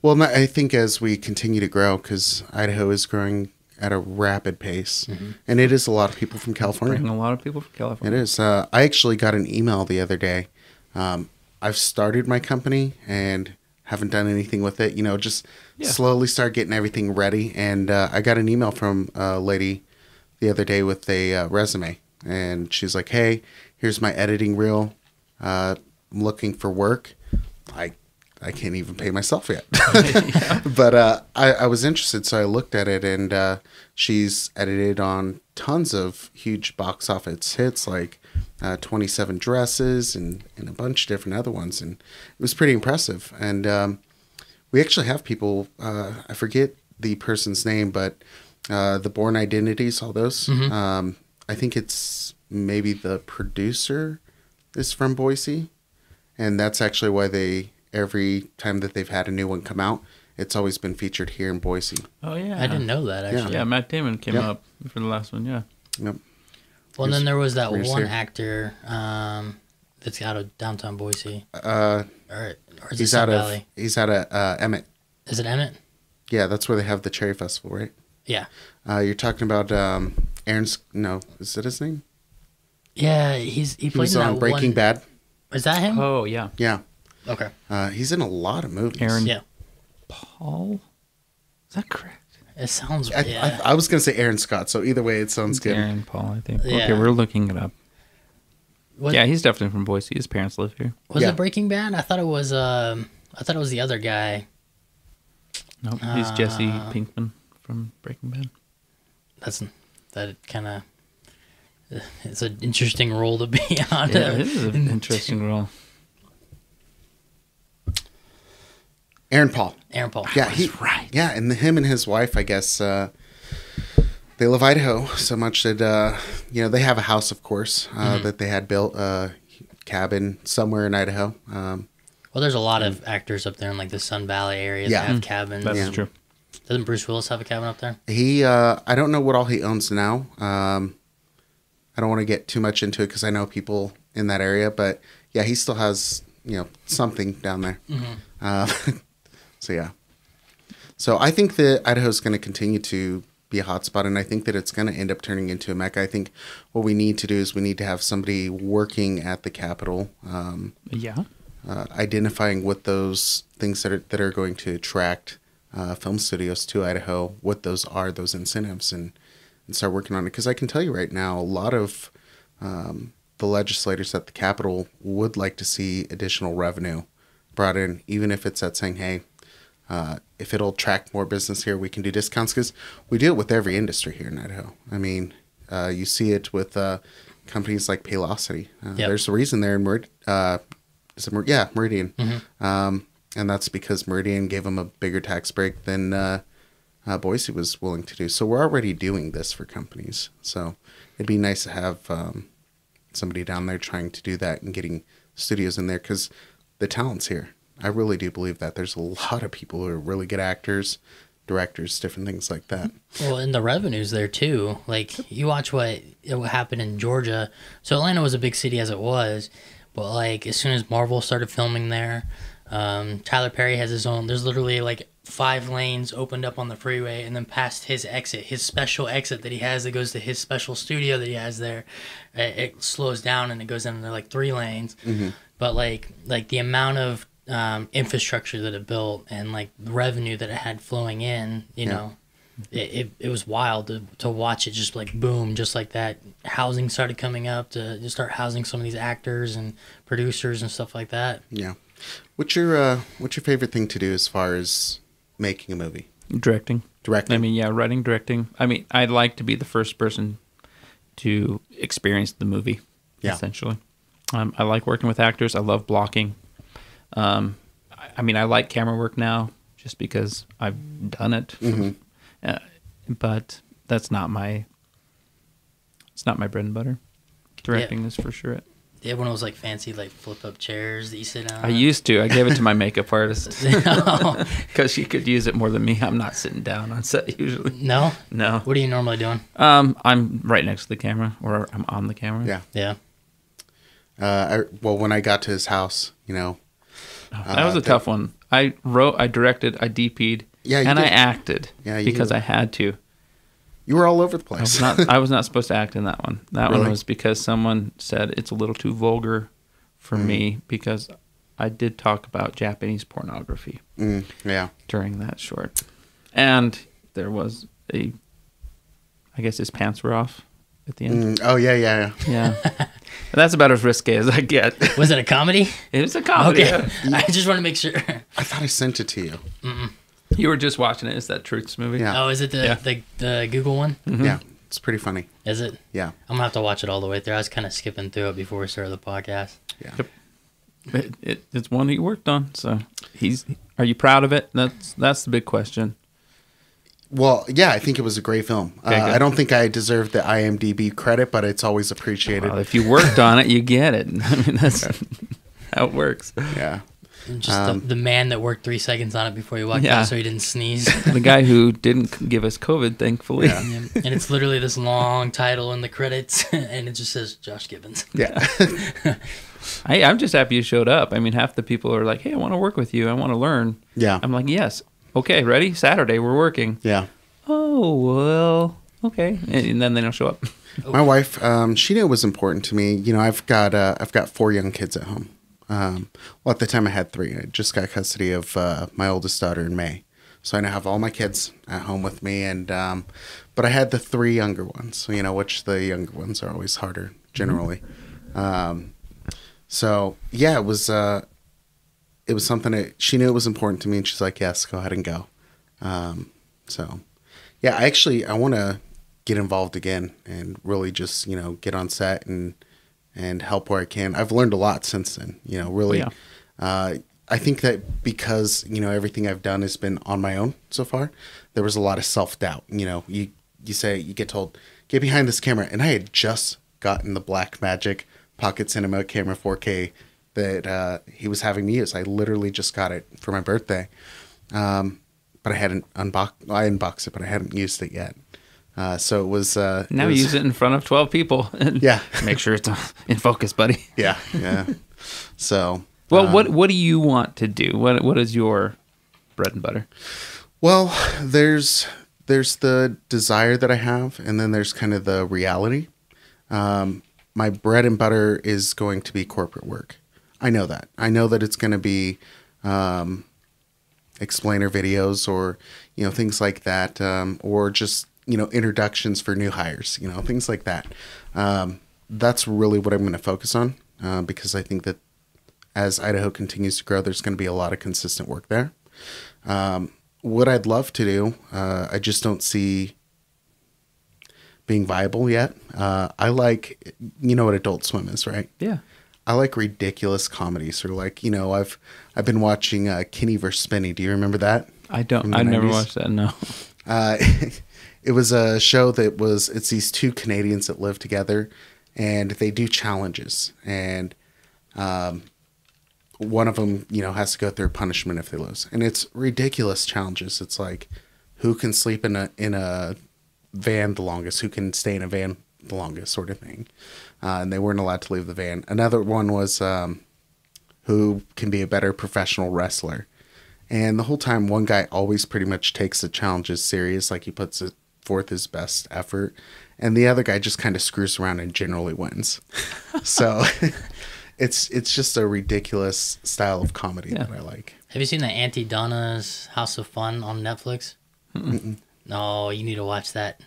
Well, I think as we continue to grow, because Idaho is growing at a rapid pace, and it is a lot of people from California. Bringing a lot of people from California. It is. I actually got an email the other day. I've started my company and haven't done anything with it. Just slowly start getting everything ready. And I got an email from a lady the other day with a resume, and she's like, "Hey, here's my editing reel. I'm looking for work." I can't even pay myself yet. But I was interested, so I looked at it, and she's edited on tons of huge box office hits, like 27 Dresses and a bunch of different other ones. And it was pretty impressive. And we actually have people, I forget the person's name, but the Born Identities, all those. I think it's maybe the producer is from Boise. And that's actually why every time that they've had a new one come out, it's always been featured here in Boise. Oh, yeah. I didn't know that, actually. Yeah, Matt Damon came up for the last one, Yep. Well, and then there was that one actor that's out of downtown Boise. Or is it Sun Valley? He's out of Emmett. Is it Emmett? Yeah, that's where they have the Cherry Festival, right? Yeah. You're talking about Aaron's... No, is that his name? Yeah, he was on Breaking Bad. Is that him? Oh, yeah. Yeah. Okay. He's in a lot of movies. Aaron Paul? Is that correct? It sounds... I was going to say Aaron Scott, so either way, it sounds good. Aaron Paul, I think. Yeah. Okay, we're looking it up. Yeah, he's definitely from Boise. His parents live here. Was it Breaking Bad? I thought it was the other guy. Nope, he's Jesse Pinkman from Breaking Bad. That kind of... It's an interesting role to be on. Yeah, it is an interesting role. Aaron Paul. Yeah, he's right. Yeah, and him and his wife, I guess, they love Idaho so much that they have a house, of course, that they had built, a cabin somewhere in Idaho. Well, there's a lot of actors up there in like the Sun Valley area that have cabins. That's true. Doesn't Bruce Willis have a cabin up there? He, I don't know what all he owns now. I don't want to get too much into it because I know people in that area, but yeah, he still has, something down there. So yeah. So I think that Idaho is going to continue to be a hotspot, and I think that it's going to end up turning into a mecca. I think what we need to do is we need to have somebody working at the Capitol, identifying what those things that are going to attract film studios to Idaho, what those are, those incentives, and start working on it. Because I can tell you right now, a lot of the legislators at the Capitol would like to see additional revenue brought in, even if it's at saying, hey, if it'll attract more business here, we can do discounts, because we do it with every industry here in Idaho. I mean, you see it with companies like Paylocity. There's a reason they're in Meridian. And that's because Meridian gave them a bigger tax break than Boise was willing to do. So we're already doing this for companies. So it'd be nice to have somebody down there trying to do that and getting studios in there, because the talent's here. I really do believe that there's a lot of people who are really good actors, directors, different things like that. Well, and the revenue's there too. Like, you watch what happened in Georgia. So Atlanta was a big city as it was, but like as soon as Marvel started filming there, Tyler Perry has his own. There's literally like 5 lanes opened up on the freeway, and then past his exit, his special exit that he has that goes to his special studio that he has there, it slows down and it goes into like 3 lanes. But like the amount of infrastructure that it built and like the revenue that it had flowing in, you know, it was wild to watch it just like boom, just like that. Housing started coming up to just start housing some of these actors and producers and stuff like that. Yeah. What's your favorite thing to do as far as making a movie? Directing. I mean, yeah, writing, directing. I mean, I'd like to be the first person to experience the movie, essentially. I like working with actors. I love blocking. I mean, I like camera work now just because I've done it. But that's not it's not my bread and butter. Directing is for sure it. Yeah, when it was like fancy, like flip up chairs that you sit on. I used to. I gave it to my makeup artist because she could use it more than me. I'm not sitting down on set usually. No? No. What are you normally doing? I'm right next to the camera, or I'm on the camera. Yeah. Well, when I got to his house, that was a tough one. I wrote, I directed, I DP'd, and I acted because I had to. You were all over the place. I was not supposed to act in that one. That Really? one was because someone said it's a little too vulgar for me, because I did talk about Japanese pornography during that short. And there was I guess his pants were off at the end. Oh, yeah. Yeah. That's about as risque as I get. Was it a comedy? It was a comedy. Okay. I just want to make sure. I thought I sent it to you. You were just watching it. Is that Truth's movie? Yeah. Oh, is it the Google one? Yeah, it's pretty funny. Is it? Yeah. I'm going to have to watch it all the way through. I was kind of skipping through it before we started the podcast. Yeah. It's one that you worked on. So are you proud of it? That's the big question. Well, yeah, I think it was a great film. Okay, I don't think I deserve the IMDb credit, but it's always appreciated. Well, if you worked on it, you get it. I mean, that's how it works. Yeah. Just the man that worked 3 seconds on it before he walked out so he didn't sneeze. The guy who didn't give us COVID, thankfully. Yeah. And it's literally this long title in the credits, and it just says Josh Gibbons. Yeah. I'm just happy you showed up. I mean, half the people are like, hey, I want to work with you. I want to learn. Yeah. I'm like, yes. Okay, ready? Saturday, we're working. Yeah. Oh, well, okay. And then they don't show up. My wife, she knew it was important to me. I've got 4 young kids at home. Well, at the time I had 3. I just got custody of my oldest daughter in May, so I now have all my kids at home with me. And but I had the 3 younger ones, which the younger ones are always harder generally. So yeah, it was something that she knew it was important to me, and she's like, yes, go ahead and go. So yeah, I want to get involved again and really just get on set and help where I can. I've learned a lot since then, really. I think that because, everything I've done has been on my own so far, there was a lot of self-doubt. You get told, get behind this camera. And I had just gotten the Blackmagic Pocket Cinema Camera 4K that he was having me use. I literally just got it for my birthday. But but I hadn't I unboxed it, but I hadn't used it yet. So it was. Now it was, use it in front of 12 people. And Yeah. make sure it's in focus, buddy. Yeah. So. Well, what do you want to do? What is your bread and butter? Well, there's the desire that I have, and then there's kind of the reality. My bread and butter is going to be corporate work. I know that. I know that it's going to be explainer videos or, things like that, or just, introductions for new hires, things like that. That's really what I'm going to focus on, because I think that as Idaho continues to grow, there's going to be a lot of consistent work there. What I'd love to do, I just don't see being viable yet. I like, what Adult Swim is, right? Yeah. I like ridiculous comedies, or like, I've been watching Kinney vs. Spinny. Do you remember that? I don't. I never watched that. No. It was a show it's these two Canadians that live together, and they do challenges, and one of them, has to go through punishment if they lose, and it's ridiculous challenges. It's like, who can sleep in a van the longest, who can stay in a van the longest, sort of thing. And they weren't allowed to leave the van. Another one was who can be a better professional wrestler. And the whole time, one guy always pretty much takes the challenges serious, like he puts forth his best effort, and the other guy just kind of screws around and generally wins. So it's just a ridiculous style of comedy that I like. Have you seen the Auntie Donna's House of Fun on Netflix? Mm-mm. No, you need to watch that.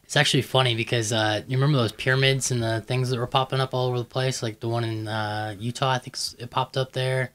It's actually funny because you remember those pyramids and the things that were popping up all over the place? Like the one in Utah, I think it popped up there,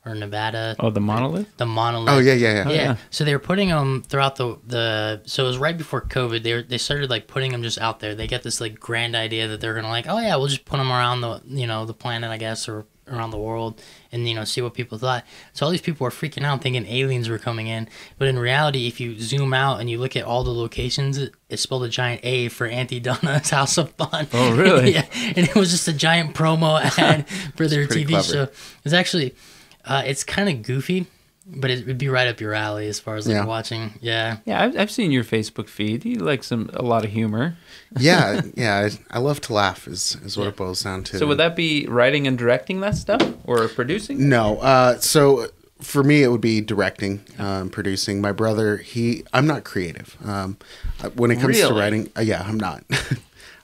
or Nevada. Oh, the monolith? The monolith. Oh, yeah. Yeah. So they were putting them throughout the so it was right before COVID. They started like putting them just out there. They got this like grand idea that they're going to like, oh yeah, we'll just put them around the planet, I guess, or around the world, and see what people thought. So all these people were freaking out thinking aliens were coming in, but in reality, if you zoom out and you look at all the locations, it's spelled a giant A for Auntie Donna's House of Fun. Oh, really? Yeah, and it was just a giant promo ad for their TV clever. show. It's actually it's kind of goofy, but it would be right up your alley as far as like watching. Yeah. Yeah, I've seen your Facebook feed. You like a lot of humor. Yeah. I love to laugh is what it boils down to. So would that be writing and directing that stuff, or producing? No. So for me, it would be directing, producing. My brother, I'm not creative. When it comes to writing, I'm not.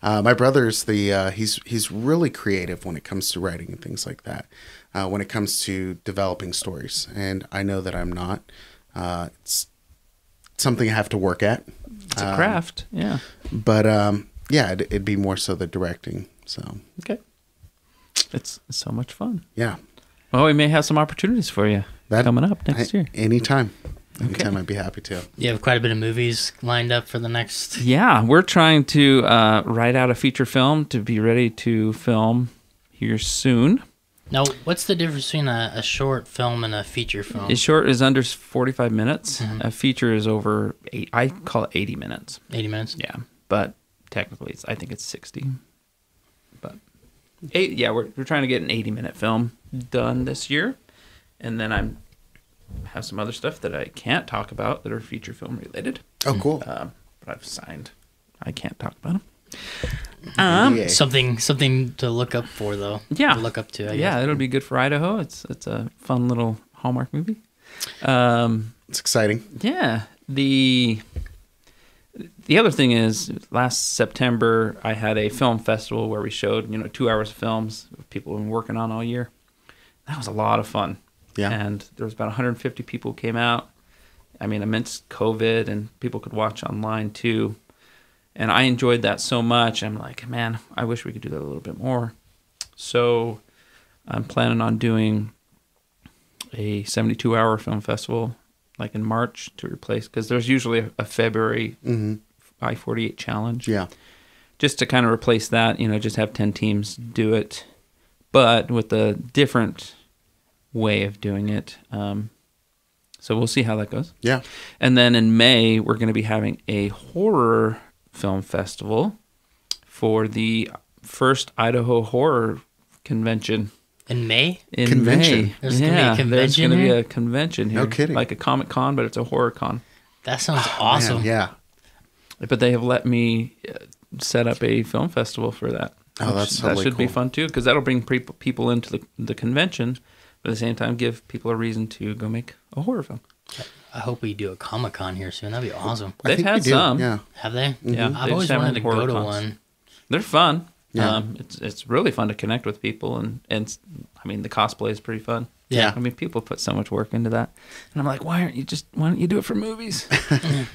My brother's he's really creative when it comes to writing and things like that. When it comes to developing stories, and I know that I'm not. It's something I have to work at. It's a craft, yeah. But it'd be more so the directing. So okay, it's so much fun. Yeah. Well, we may have some opportunities for you coming up next year. Anytime, I'd be happy to. You have quite a bit of movies lined up for the next. Yeah, we're trying to write out a feature film to be ready to film here soon. Now, what's the difference between a short film and a feature film? A short is under 45 minutes. Mm-hmm. A feature is over I call it 80 minutes. 80 minutes? Yeah, but technically I think it's 60. But we're trying to get an 80-minute film done this year, and then I have some other stuff that I can't talk about that are feature film related. Oh, cool. But I've signed. I can't talk about them. Something to look up for, though. Yeah. To look up to, I guess. Yeah, it'll be good for Idaho. It's a fun little Hallmark movie. It's exciting. Yeah. The other thing is, last September, I had a film festival where we showed, 2 hours of films people have been working on all year. That was a lot of fun. Yeah. And there was about 150 people who came out. I mean, amidst COVID, and people could watch online too. And I enjoyed that so much. I'm like, man, I wish we could do that a little bit more. So I'm planning on doing a 72-hour film festival, like in March, to replace, because there's usually a February I-48 challenge. Yeah. Just to kind of replace that, just have 10 teams do it, but with a different way of doing it. So we'll see how that goes. Yeah. And then in May, we're going to be having a horror film festival for the first Idaho Horror Convention. In May? In Convention? May. There's going to be a convention There's going to be here? a convention here. No kidding. Like a Comic Con, but it's a horror con. That sounds awesome. Man, yeah. But they have let me set up a film festival for that. Oh, that's that totally should be cool. fun too, because that'll bring people into the convention, but at the same time give people a reason to go make a horror film. I hope we do a Comic-Con here soon. That'd be awesome. I They've think had we do, some. yeah. Have they? Yeah, I've they always just haven't wanted to had horror go to cons. one. They're fun. Yeah. It's really fun to connect with people, and I mean the cosplay is pretty fun. Yeah. I mean people put so much work into that, and I'm like, why don't you do it for movies?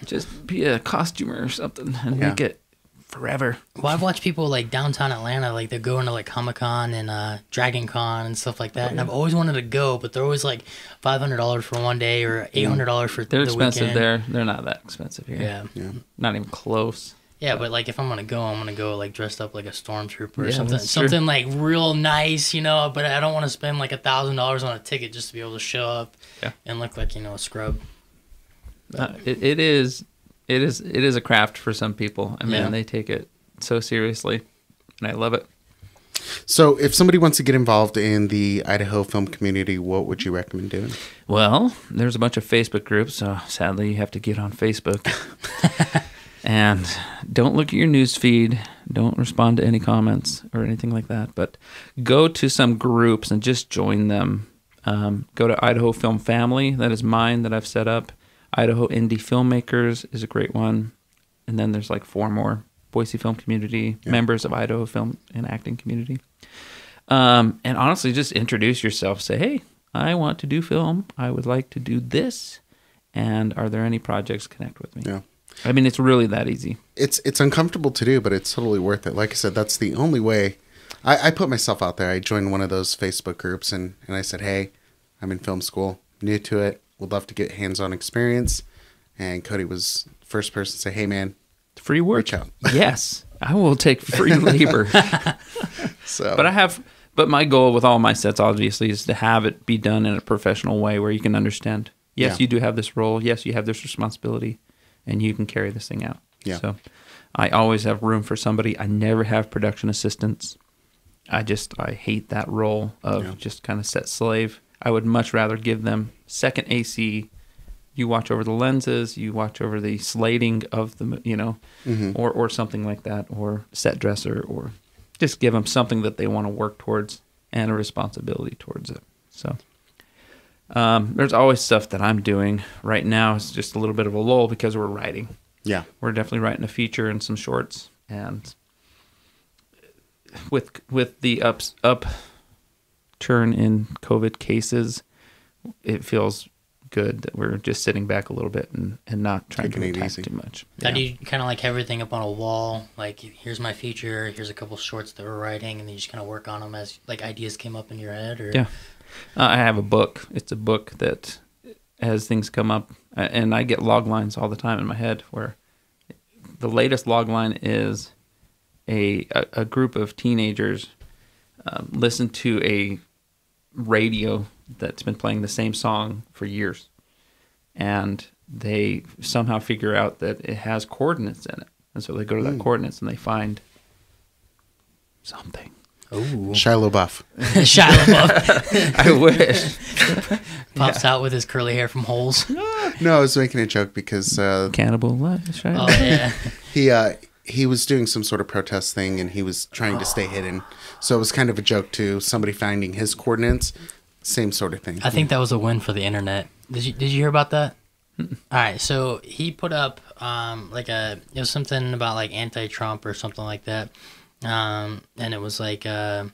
Just be a costumer or something and make it forever. Well, I've watched people like downtown Atlanta, like they go into like Comic-Con and Dragon Con and stuff like that. And I've always wanted to go, but they're always like $500 for one day or $800 for They're the expensive weekend. there. They're not that expensive here. Yeah. Not even close. Yeah, but like if I'm gonna go like dressed up like a stormtrooper or Yeah, something, that's true. something like real nice, you know. But I don't want to spend like $1,000 on a ticket just to be able to show up and look like a scrub. It is a craft for some people. I mean, Yeah. they take it so seriously, and I love it. So if somebody wants to get involved in the Idaho film community, what would you recommend doing? Well, there's a bunch of Facebook groups, so sadly you have to get on Facebook. And don't look at your news feed. Don't respond to any comments or anything like that. But go to some groups and just join them. Go to Idaho Film Family. That is mine that I've set up. Idaho Indie Filmmakers is a great one. And then there's like 4 more. Boise Film Community, members of Idaho Film and Acting Community. And honestly, just introduce yourself. Say, hey, I want to do film. I would like to do this. And are there any projects? Connect with me. Yeah. I mean, it's really that easy. It's uncomfortable to do, but it's totally worth it. Like I said, that's the only way. I put myself out there. I joined one of those Facebook groups, and I said, hey, I'm in film school, new to it, would love to get hands-on experience. And Kody was the first person to say, hey, man, Free work. reach out. Yes, I will take free labor. So, But my goal with all my sets, obviously, is to have it be done in a professional way where you can understand. Yes, Yeah. you do have this role. Yes, you have this responsibility, and you can carry this thing out. Yeah. So I always have room for somebody. I never have production assistants. I hate that role of just kind of set slave. I would much rather give them second AC. You watch over the lenses, you watch over the slating of the, or something like that, or set dresser, or just give them something that they want to work towards and a responsibility towards it. So there's always stuff that I'm doing. Right now it's just a little bit of a lull because we're writing. yeah. We're definitely writing a feature and some shorts, and with the upturn in COVID cases, it feels good that we're just sitting back a little bit and not trying Taking it to attack easy. too much. Now, do you kind of like everything up on a wall? Like, here's my feature, here's a couple shorts that we're writing, and then you just kind of work on them as like ideas came up in your head? Or Yeah. I have a book. It's a book that, as things come up, and I get log lines all the time in my head, where the latest log line is a group of teenagers listen to a radio that's been playing the same song for years, and they somehow figure out that it has coordinates in it, and so they go to that coordinates and they find something. Ooh. Shia LaBeouf. Shia LaBeouf I wish. pops out with his curly hair from holes. No, I was making a joke because Cannibal Life. Oh, yeah. he was doing some sort of protest thing, and he was trying to stay hidden. So it was kind of a joke to somebody finding his coordinates. Same sort of thing. I think that was a win for the internet. Did you hear about that? All right, so he put up it was something about like anti-Trump or something like that, and it was like on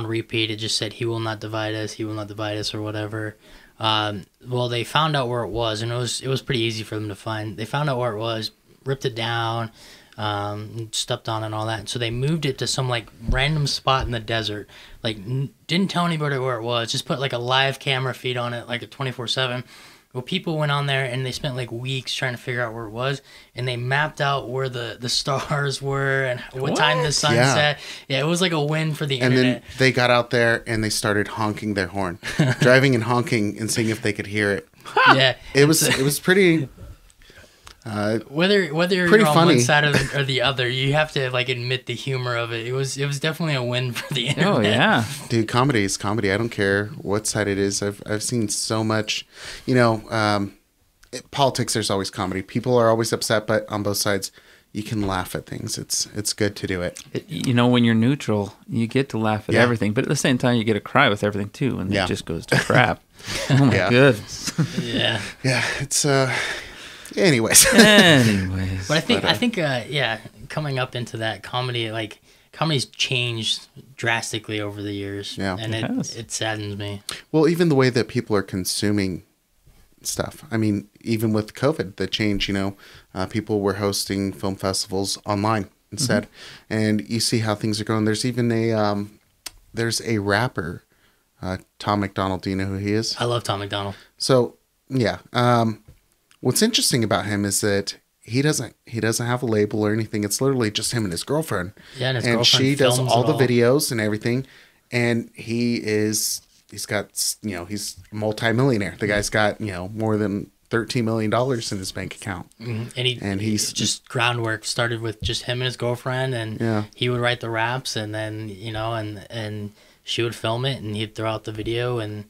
repeat. It just said, "He will not divide us. He will not divide us," or whatever. Well, they found out where it was, and it was pretty easy for them to find. They found out where it was, ripped it down, stepped on it and all that. So they moved it to some like random spot in the desert. Like didn't tell anybody where it was. Just put like a live camera feed on it, like a 24/7. Well, people went on there and they spent like weeks trying to figure out where it was, and they mapped out where the stars were and what time the sun set. Yeah, it was like a win for the and internet. then they got out there and they started honking their horn, driving and honking and seeing if they could hear it. Yeah, It was pretty. whether you're Pretty on funny. one side or the other, you have to like admit the humor of it. It was definitely a win for the internet. Oh yeah. Dude, comedy is comedy. I don't care what side it is. I've seen so much. politics, there's always comedy. People are always upset, but on both sides, you can laugh at things. It's good to do it. You know, when you're neutral, you get to laugh at everything, but at the same time, you get to cry with everything too, and it just goes to crap. Oh my goodness. Yeah. Yeah. It's Anyways. Anyways. But I think coming up into that comedy, like comedy's changed drastically over the years. Yeah. And it saddens me. Well, even the way that people are consuming stuff. I mean, even with COVID, the change, people were hosting film festivals online instead. And you see how things are going. There's even there's a rapper, Tom McDonald. Do you know who he is? I love Tom McDonald. So, yeah. What's interesting about him is that he doesn't have a label or anything. It's literally just him and his girlfriend. Yeah, and his and girlfriend she does films all it the all. videos and everything. And he's got, he's a multimillionaire. The guy's got, more than $13 million in his bank account. Mm-hmm. And he's just groundwork started with just him and his girlfriend, and he would write the raps, and then and she would film it, and he'd throw out the video, and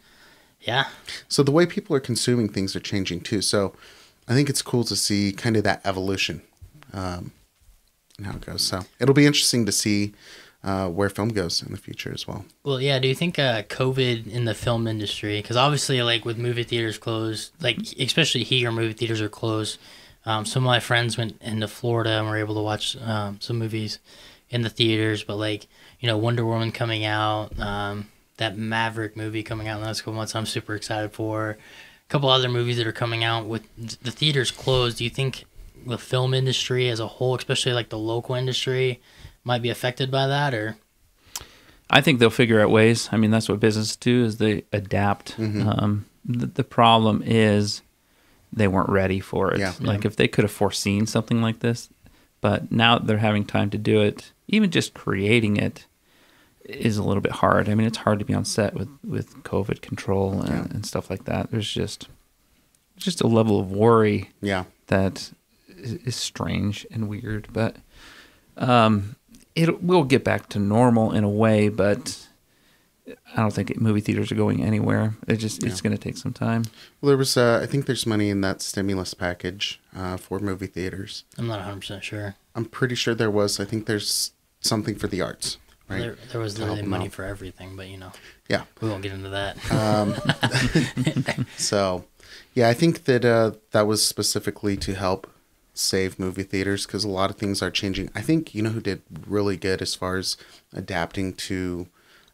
So the way people are consuming things are changing too. So I think it's cool to see kind of that evolution and how it goes. So it'll be interesting to see where film goes in the future as well. Well, yeah. Do you think COVID in the film industry, because obviously, like with movie theaters closed, like especially here, movie theaters are closed. Some of my friends went into Florida and were able to watch some movies in the theaters, but like Wonder Woman coming out, that Maverick movie coming out in the next couple months, I'm super excited for. A couple other movies that are coming out with the theaters closed. Do you think the film industry as a whole, especially like the local industry, might be affected by that? Or I think they'll figure out ways. I mean, that's what businesses do, is they adapt. The problem is they weren't ready for it. Like if they could have foreseen something like this, but now they're having time to do it, even just creating it is a little bit hard. I mean, it's hard to be on set with COVID control and stuff like that. There's just a level of worry that is strange and weird, but we'll get back to normal in a way, but I don't think movie theaters are going anywhere. It's going to take some time. Well, there was, I think there's money in that stimulus package for movie theaters. I'm not 100% sure. I'm pretty sure there was. I think there's something for the arts. Right? There was literally money for everything, but yeah, we won't get into that. So, yeah, I think that that was specifically to help save movie theaters because a lot of things are changing. I think who did really good as far as adapting to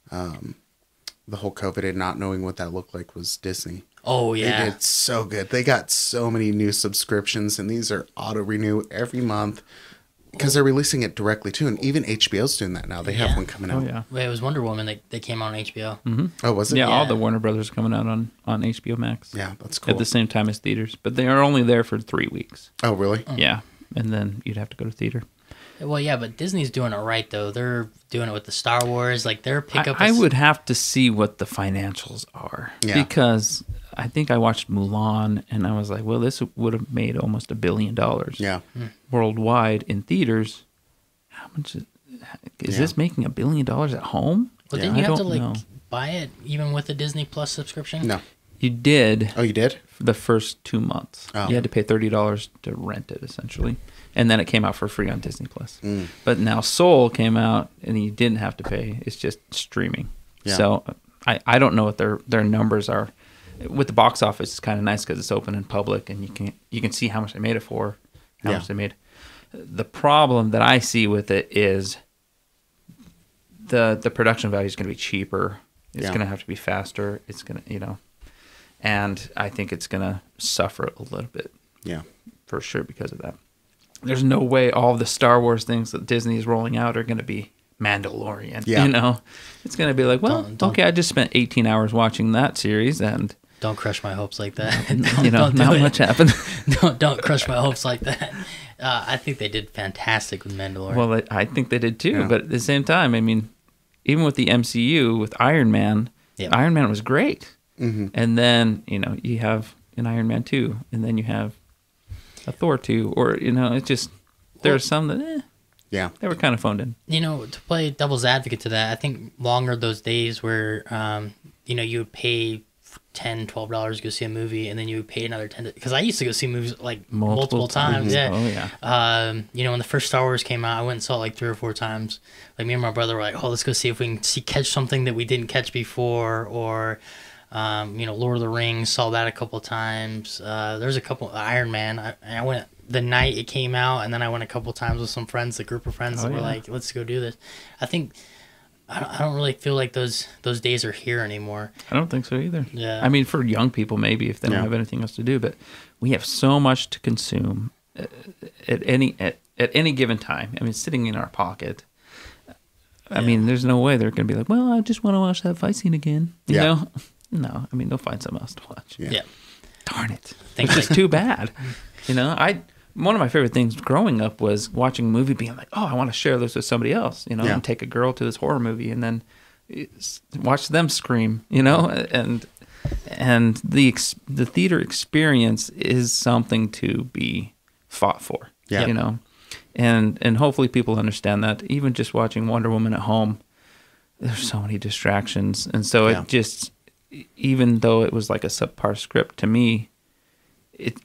the whole COVID and not knowing what that looked like was Disney. Oh yeah, they did so good. They got so many new subscriptions, and these are auto renew every month. Because they're releasing it directly too, and even HBO's doing that now. They have one coming out. Oh, yeah. Wait, it was Wonder Woman that came out on HBO. Mm-hmm. Oh, was it? Yeah, all the Warner Brothers are coming out on HBO Max. Yeah, that's cool. At the same time as theaters, but they are only there for 3 weeks. Oh, really? Yeah, and then you'd have to go to theater. Well, yeah, but Disney's doing it right though. They're doing it with the Star Wars, like their pickup. I would have to see what the financials are because I think I watched Mulan and I was like, well, this would have made almost $1 billion. Yeah, worldwide in theaters. How much is this making $1 billion at home? Well, didn't you have to buy it even with the Disney Plus subscription? No, you did. Oh, you did? For the first 2 months, you had to pay $30 to rent it essentially, and then it came out for free on Disney Plus. But now Soul came out, and you didn't have to pay. It's just streaming. Yeah. So I don't know what their numbers are. With the box office, it's kind of nice because it's open in public, and you can see how much they made it for, how much they made. The problem that I see with it is the production value is going to be cheaper. It's going to have to be faster. It's going to, and I think it's going to suffer a little bit. Yeah, for sure because of that. There's no way all the Star Wars things that Disney is rolling out are going to be Mandalorian. Yeah. It's going to be like, well, okay, I just spent 18 hours watching that series and. Don't crush my hopes like that. Not much happened. Don't crush my hopes like that. I think they did fantastic with Mandalorian. Well, I think they did too. Yeah. But at the same time, I mean, even with the MCU, with Iron Man, Iron Man was great. Mm-hmm. And then, you have an Iron Man 2, and then you have a Thor 2, or, it's just, there are some that, they were kind of phoned in. To play devil's advocate to that, I think longer those days where, you would pay $10, $12 to go see a movie, and then you pay another 10, because I used to go see movies like multiple times. times. Yeah. Oh yeah. You know, when the first Star Wars came out, I went and saw it like 3 or 4 times. Like, me and my brother were like, oh, let's go see if we can catch something that we didn't catch before. Or you know, Lord of the Rings, saw that a couple times. There's a couple, Iron Man, I went the night it came out, and then I went a couple times with some friends, a group of friends that were like, let's go do this. I think I don't really feel like those days are here anymore. I don't think so either. Yeah. I mean, for young people, maybe, if they don't have anything else to do, but we have so much to consume at any given time. I mean, sitting in our pocket. I mean, there's no way they're going to be like, well, I just want to watch that fight scene again. You know? No. I mean, they'll find something else to watch. Yeah. Darn it. It's just too bad. You know, one of my favorite things growing up was watching a movie, being like, oh, I want to share this with somebody else, you know, and take a girl to this horror movie and then watch them scream, you know, and the theater experience is something to be fought for, you know, and hopefully people understand that. Even just watching Wonder Woman at home, there's so many distractions, and so it just, even though it was like a subpar script to me,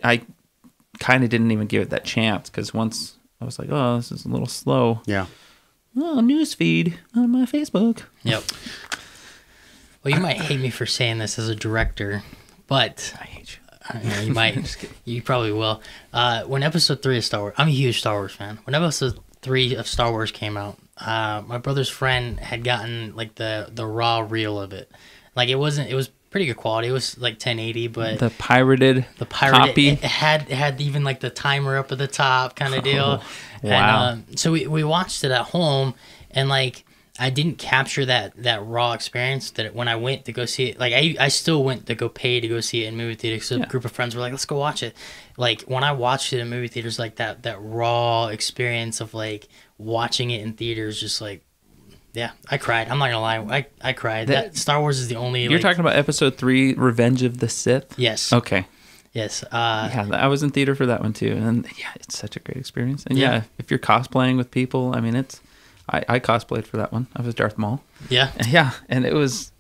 I kind of didn't even give it that chance, because once I was like, oh, this is a little slow. Yeah. Oh, news feed on my Facebook. Yep. Well, you might hate me for saying this as a director, but I hate you. You might. You probably will. When episode 3 of Star Wars, I'm a huge Star Wars fan. When episode 3 of Star Wars came out, my brother's friend had gotten like the raw reel of it. Like, it was pretty good quality. It was like 1080, but the pirated copy. It had even like the timer up at the top kind of deal. Wow. And, so we watched it at home, and like, I didn't capture that raw experience that when I went to go see it. Like, I still went to go pay to go see it in movie theaters. So a group of friends were like, let's go watch it. Like, when I watched it in movie theaters, like that raw experience of like watching it in theaters, just like, yeah, I cried. I'm not gonna lie, I cried. That Star Wars is the only. You're talking about episode 3, Revenge of the Sith? Yes. Okay. Yes. I was in theater for that one too, and it's such a great experience. And if you're cosplaying with people, I mean, I cosplayed for that one. I was Darth Maul. Yeah. Yeah, and it's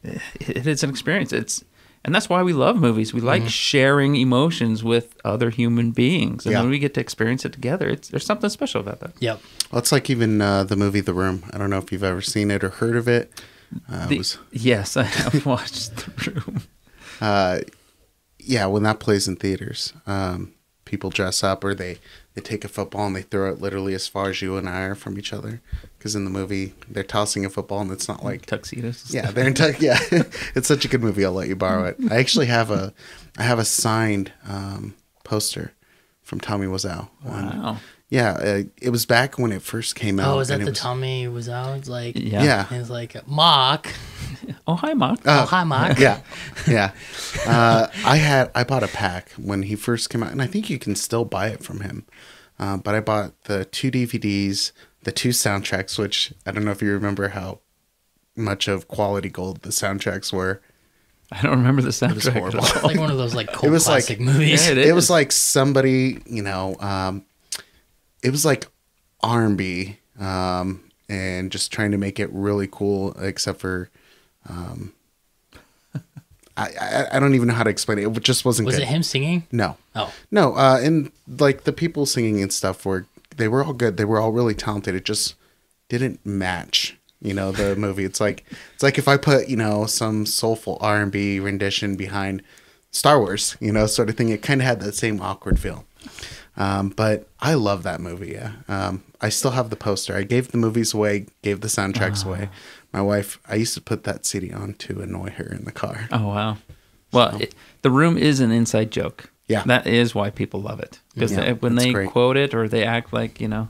an experience. And that's why we love movies. We like sharing emotions with other human beings, and when we get to experience it together, there's something special about that. Yep. Well, it's like even the movie The Room. I don't know if you've ever seen it or heard of it. Yes, I have watched The Room. When that plays in theaters, people dress up, or they take a football and they throw it literally as far as you and I are from each other. Because in the movie, they're tossing a football, and it's not like tuxedos. Yeah, they're in it's such a good movie. I'll let you borrow it. I actually have a signed poster from Tommy Wiseau. Wow. It was back when it first came out. Oh, is that the Tommy Wiseau? It's like, yeah. It's like, Mark. Oh, hi, Mark. Hi, Mark. Yeah. I bought a pack when he first came out, and I think you can still buy it from him. But I bought the 2 DVDs, the 2 soundtracks, which I don't know if you remember how much of quality gold the soundtracks were. I don't remember the soundtrack. It was horrible. It's like one of those like cult classic movies. Yeah, it was like somebody, it was like R&B, and just trying to make it really cool, except for, I don't even know how to explain it. It just wasn't good. Was it him singing? No. Oh. No, and like the people singing and stuff they were all good. They were all really talented. It just didn't match, the movie. It's like if I put, some soulful R&B rendition behind Star Wars, sort of thing. It kind of had that same awkward feel. But I love that movie. Yeah. I still have the poster. I gave the movies away, gave the soundtracks away. My wife, I used to put that CD on to annoy her in the car. Oh, wow. Well, The Room is an inside joke. Yeah. That is why people love it. Because when they quote it, or they act like, you're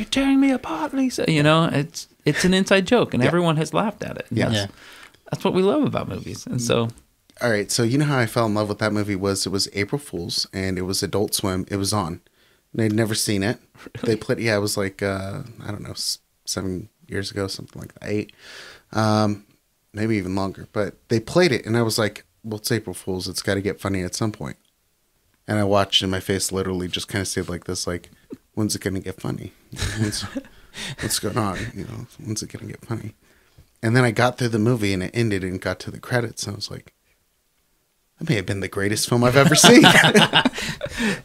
tearing me apart, Lisa, it's an inside joke, and everyone has laughed at it. Yes. Yeah. That's what we love about movies. And so... All right, so you know how I fell in love with that movie was it was April Fool's, and it was Adult Swim. It was on. And I'd never seen it. Really? They played, it was like, I don't know, 7 years ago, something like that, 8. Maybe even longer. But they played it, and I was like, well, it's April Fool's. It's got to get funny at some point. And I watched, and my face literally just kind of stayed like this, like, when's it going to get funny? What's going on? When's it going to get funny? And then I got through the movie, and it ended and got to the credits, and I was like, that may have been the greatest film I've ever seen. That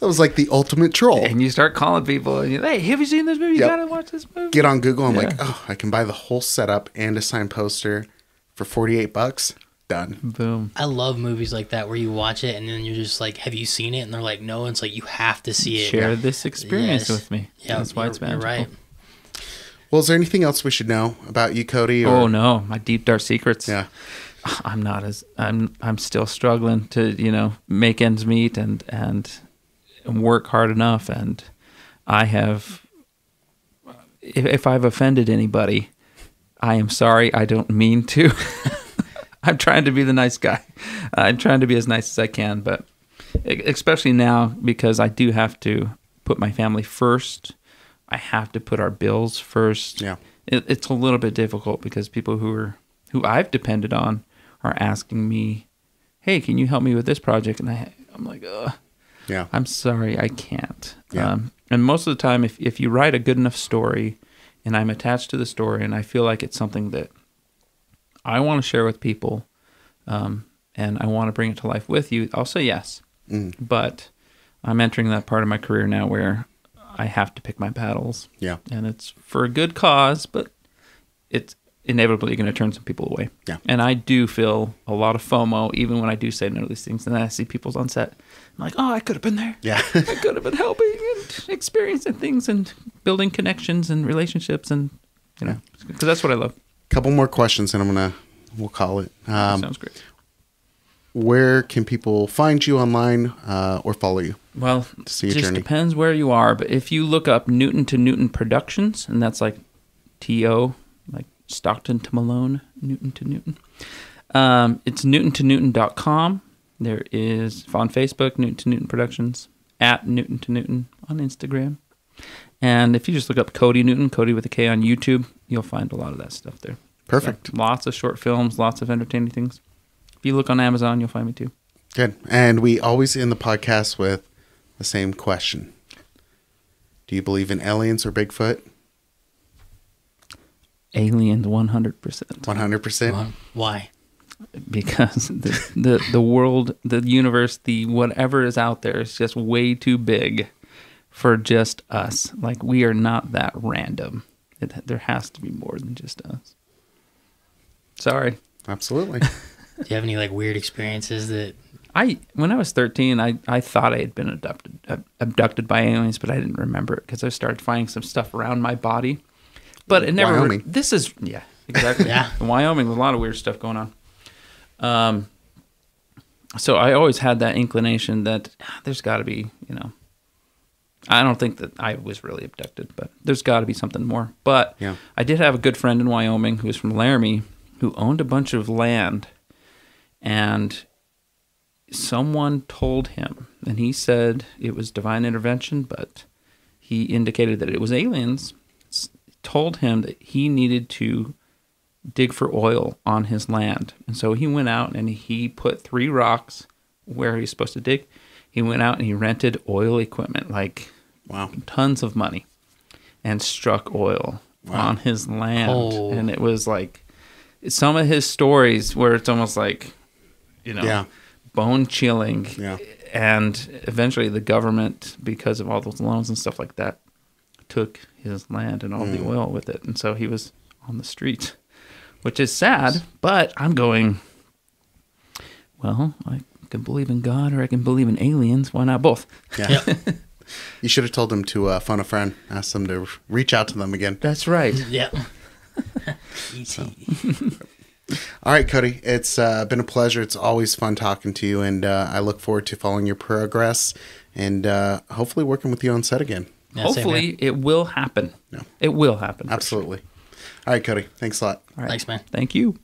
was like the ultimate troll. And you start calling people, and hey, have you seen this movie? You Yep. gotta watch this movie. Get on Google. I'm Yeah. like, oh, I can buy the whole setup and a signed poster for $48. Done. Boom. I love movies like that where you watch it and then you're just like, have you seen it? And they're like, no. And it's like, you have to see it. Share this experience Yes. with me. Yeah, That's why it's you're magical. right. Well, is there anything else we should know about you, Kody? Or... Oh no, my deep dark secrets. Yeah. I'm still struggling to make ends meet and work hard enough, and I have, if I've offended anybody, I am sorry. I don't mean to. I'm trying to be the nice guy. I'm trying to be as nice as I can, but especially now because I do have to put my family first. I have to put our bills first. Yeah. It's a little bit difficult because people who I've depended on are asking me, "Hey, can you help me with this project?" And I'm like, "Ugh, Yeah. I'm sorry, I can't." Yeah. And most of the time, if you write a good enough story, and I'm attached to the story, and I feel like it's something that I want to share with people, and I want to bring it to life with you, I'll say yes. But I'm entering that part of my career now where I have to pick my battles. Yeah. And it's for a good cause, but it's inevitably going to turn some people away. Yeah. And I do feel a lot of FOMO, even when I do say no to these things. And then I see people's on set. I'm like, oh, I could have been there. Yeah. I could have been helping and experiencing things and building connections and relationships. And, because that's what I love. Couple more questions and we'll call it. Sounds great. Where can people find you online or follow you? Well, To see it your just journey. depends where you are. But if you look up Newton to Newton Productions, and that's like T-O, like Stockton to Malone, Newton to Newton. It's newtontonewton.com. There is on Facebook, Newton to Newton Productions, at Newton to Newton on Instagram. And if you just look up Kody Newton, Kody with a K on YouTube, you'll find a lot of that stuff there. Perfect. So, lots of short films, lots of entertaining things. If you look on Amazon, you'll find me too. Good. And we always end the podcast with the same question. Do you believe in aliens or Bigfoot? Aliens 100%. 100%? Why? Because the world, the universe, the whatever is out there is just way too big for just us. Like, we are not that random. There has to be more than just us. Sorry. Absolutely. Do you have any like weird experiences that? When I was 13, I thought I had been abducted by aliens, but I didn't remember it because I started finding some stuff around my body. But it never. Wyoming. Yeah, exactly. Yeah. In Wyoming, with a lot of weird stuff going on. So I always had that inclination that there's got to be, I don't think that I was really abducted, but there's got to be something more. But Yeah. I did have a good friend in Wyoming who was from Laramie who owned a bunch of land, and someone told him, and he said it was divine intervention, but he indicated that it was aliens, told him that he needed to dig for oil on his land. And so he went out and he put 3 rocks where he's supposed to dig. He went out and he rented oil equipment, like Wow. tons of money, and struck oil on his land. Oh. And it was like some of his stories where it's almost like, Yeah. bone chilling. Yeah. And eventually the government, because of all those loans and stuff like that, took his land and all the oil with it. And so he was on the street, which is sad, but I'm going, well, I can believe in God or I can believe in aliens. Why not both? Yeah. You should have told them to phone a friend, ask them to reach out to them again. That's right. Yeah. E.T. All right, Kody, it's been a pleasure. It's always fun talking to you, and I look forward to following your progress and hopefully working with you on set again. Yeah, same Hopefully here. it will happen. Yeah. It will happen. Absolutely. All right, Kody, thanks a lot. All right. Thanks, man. Thank you.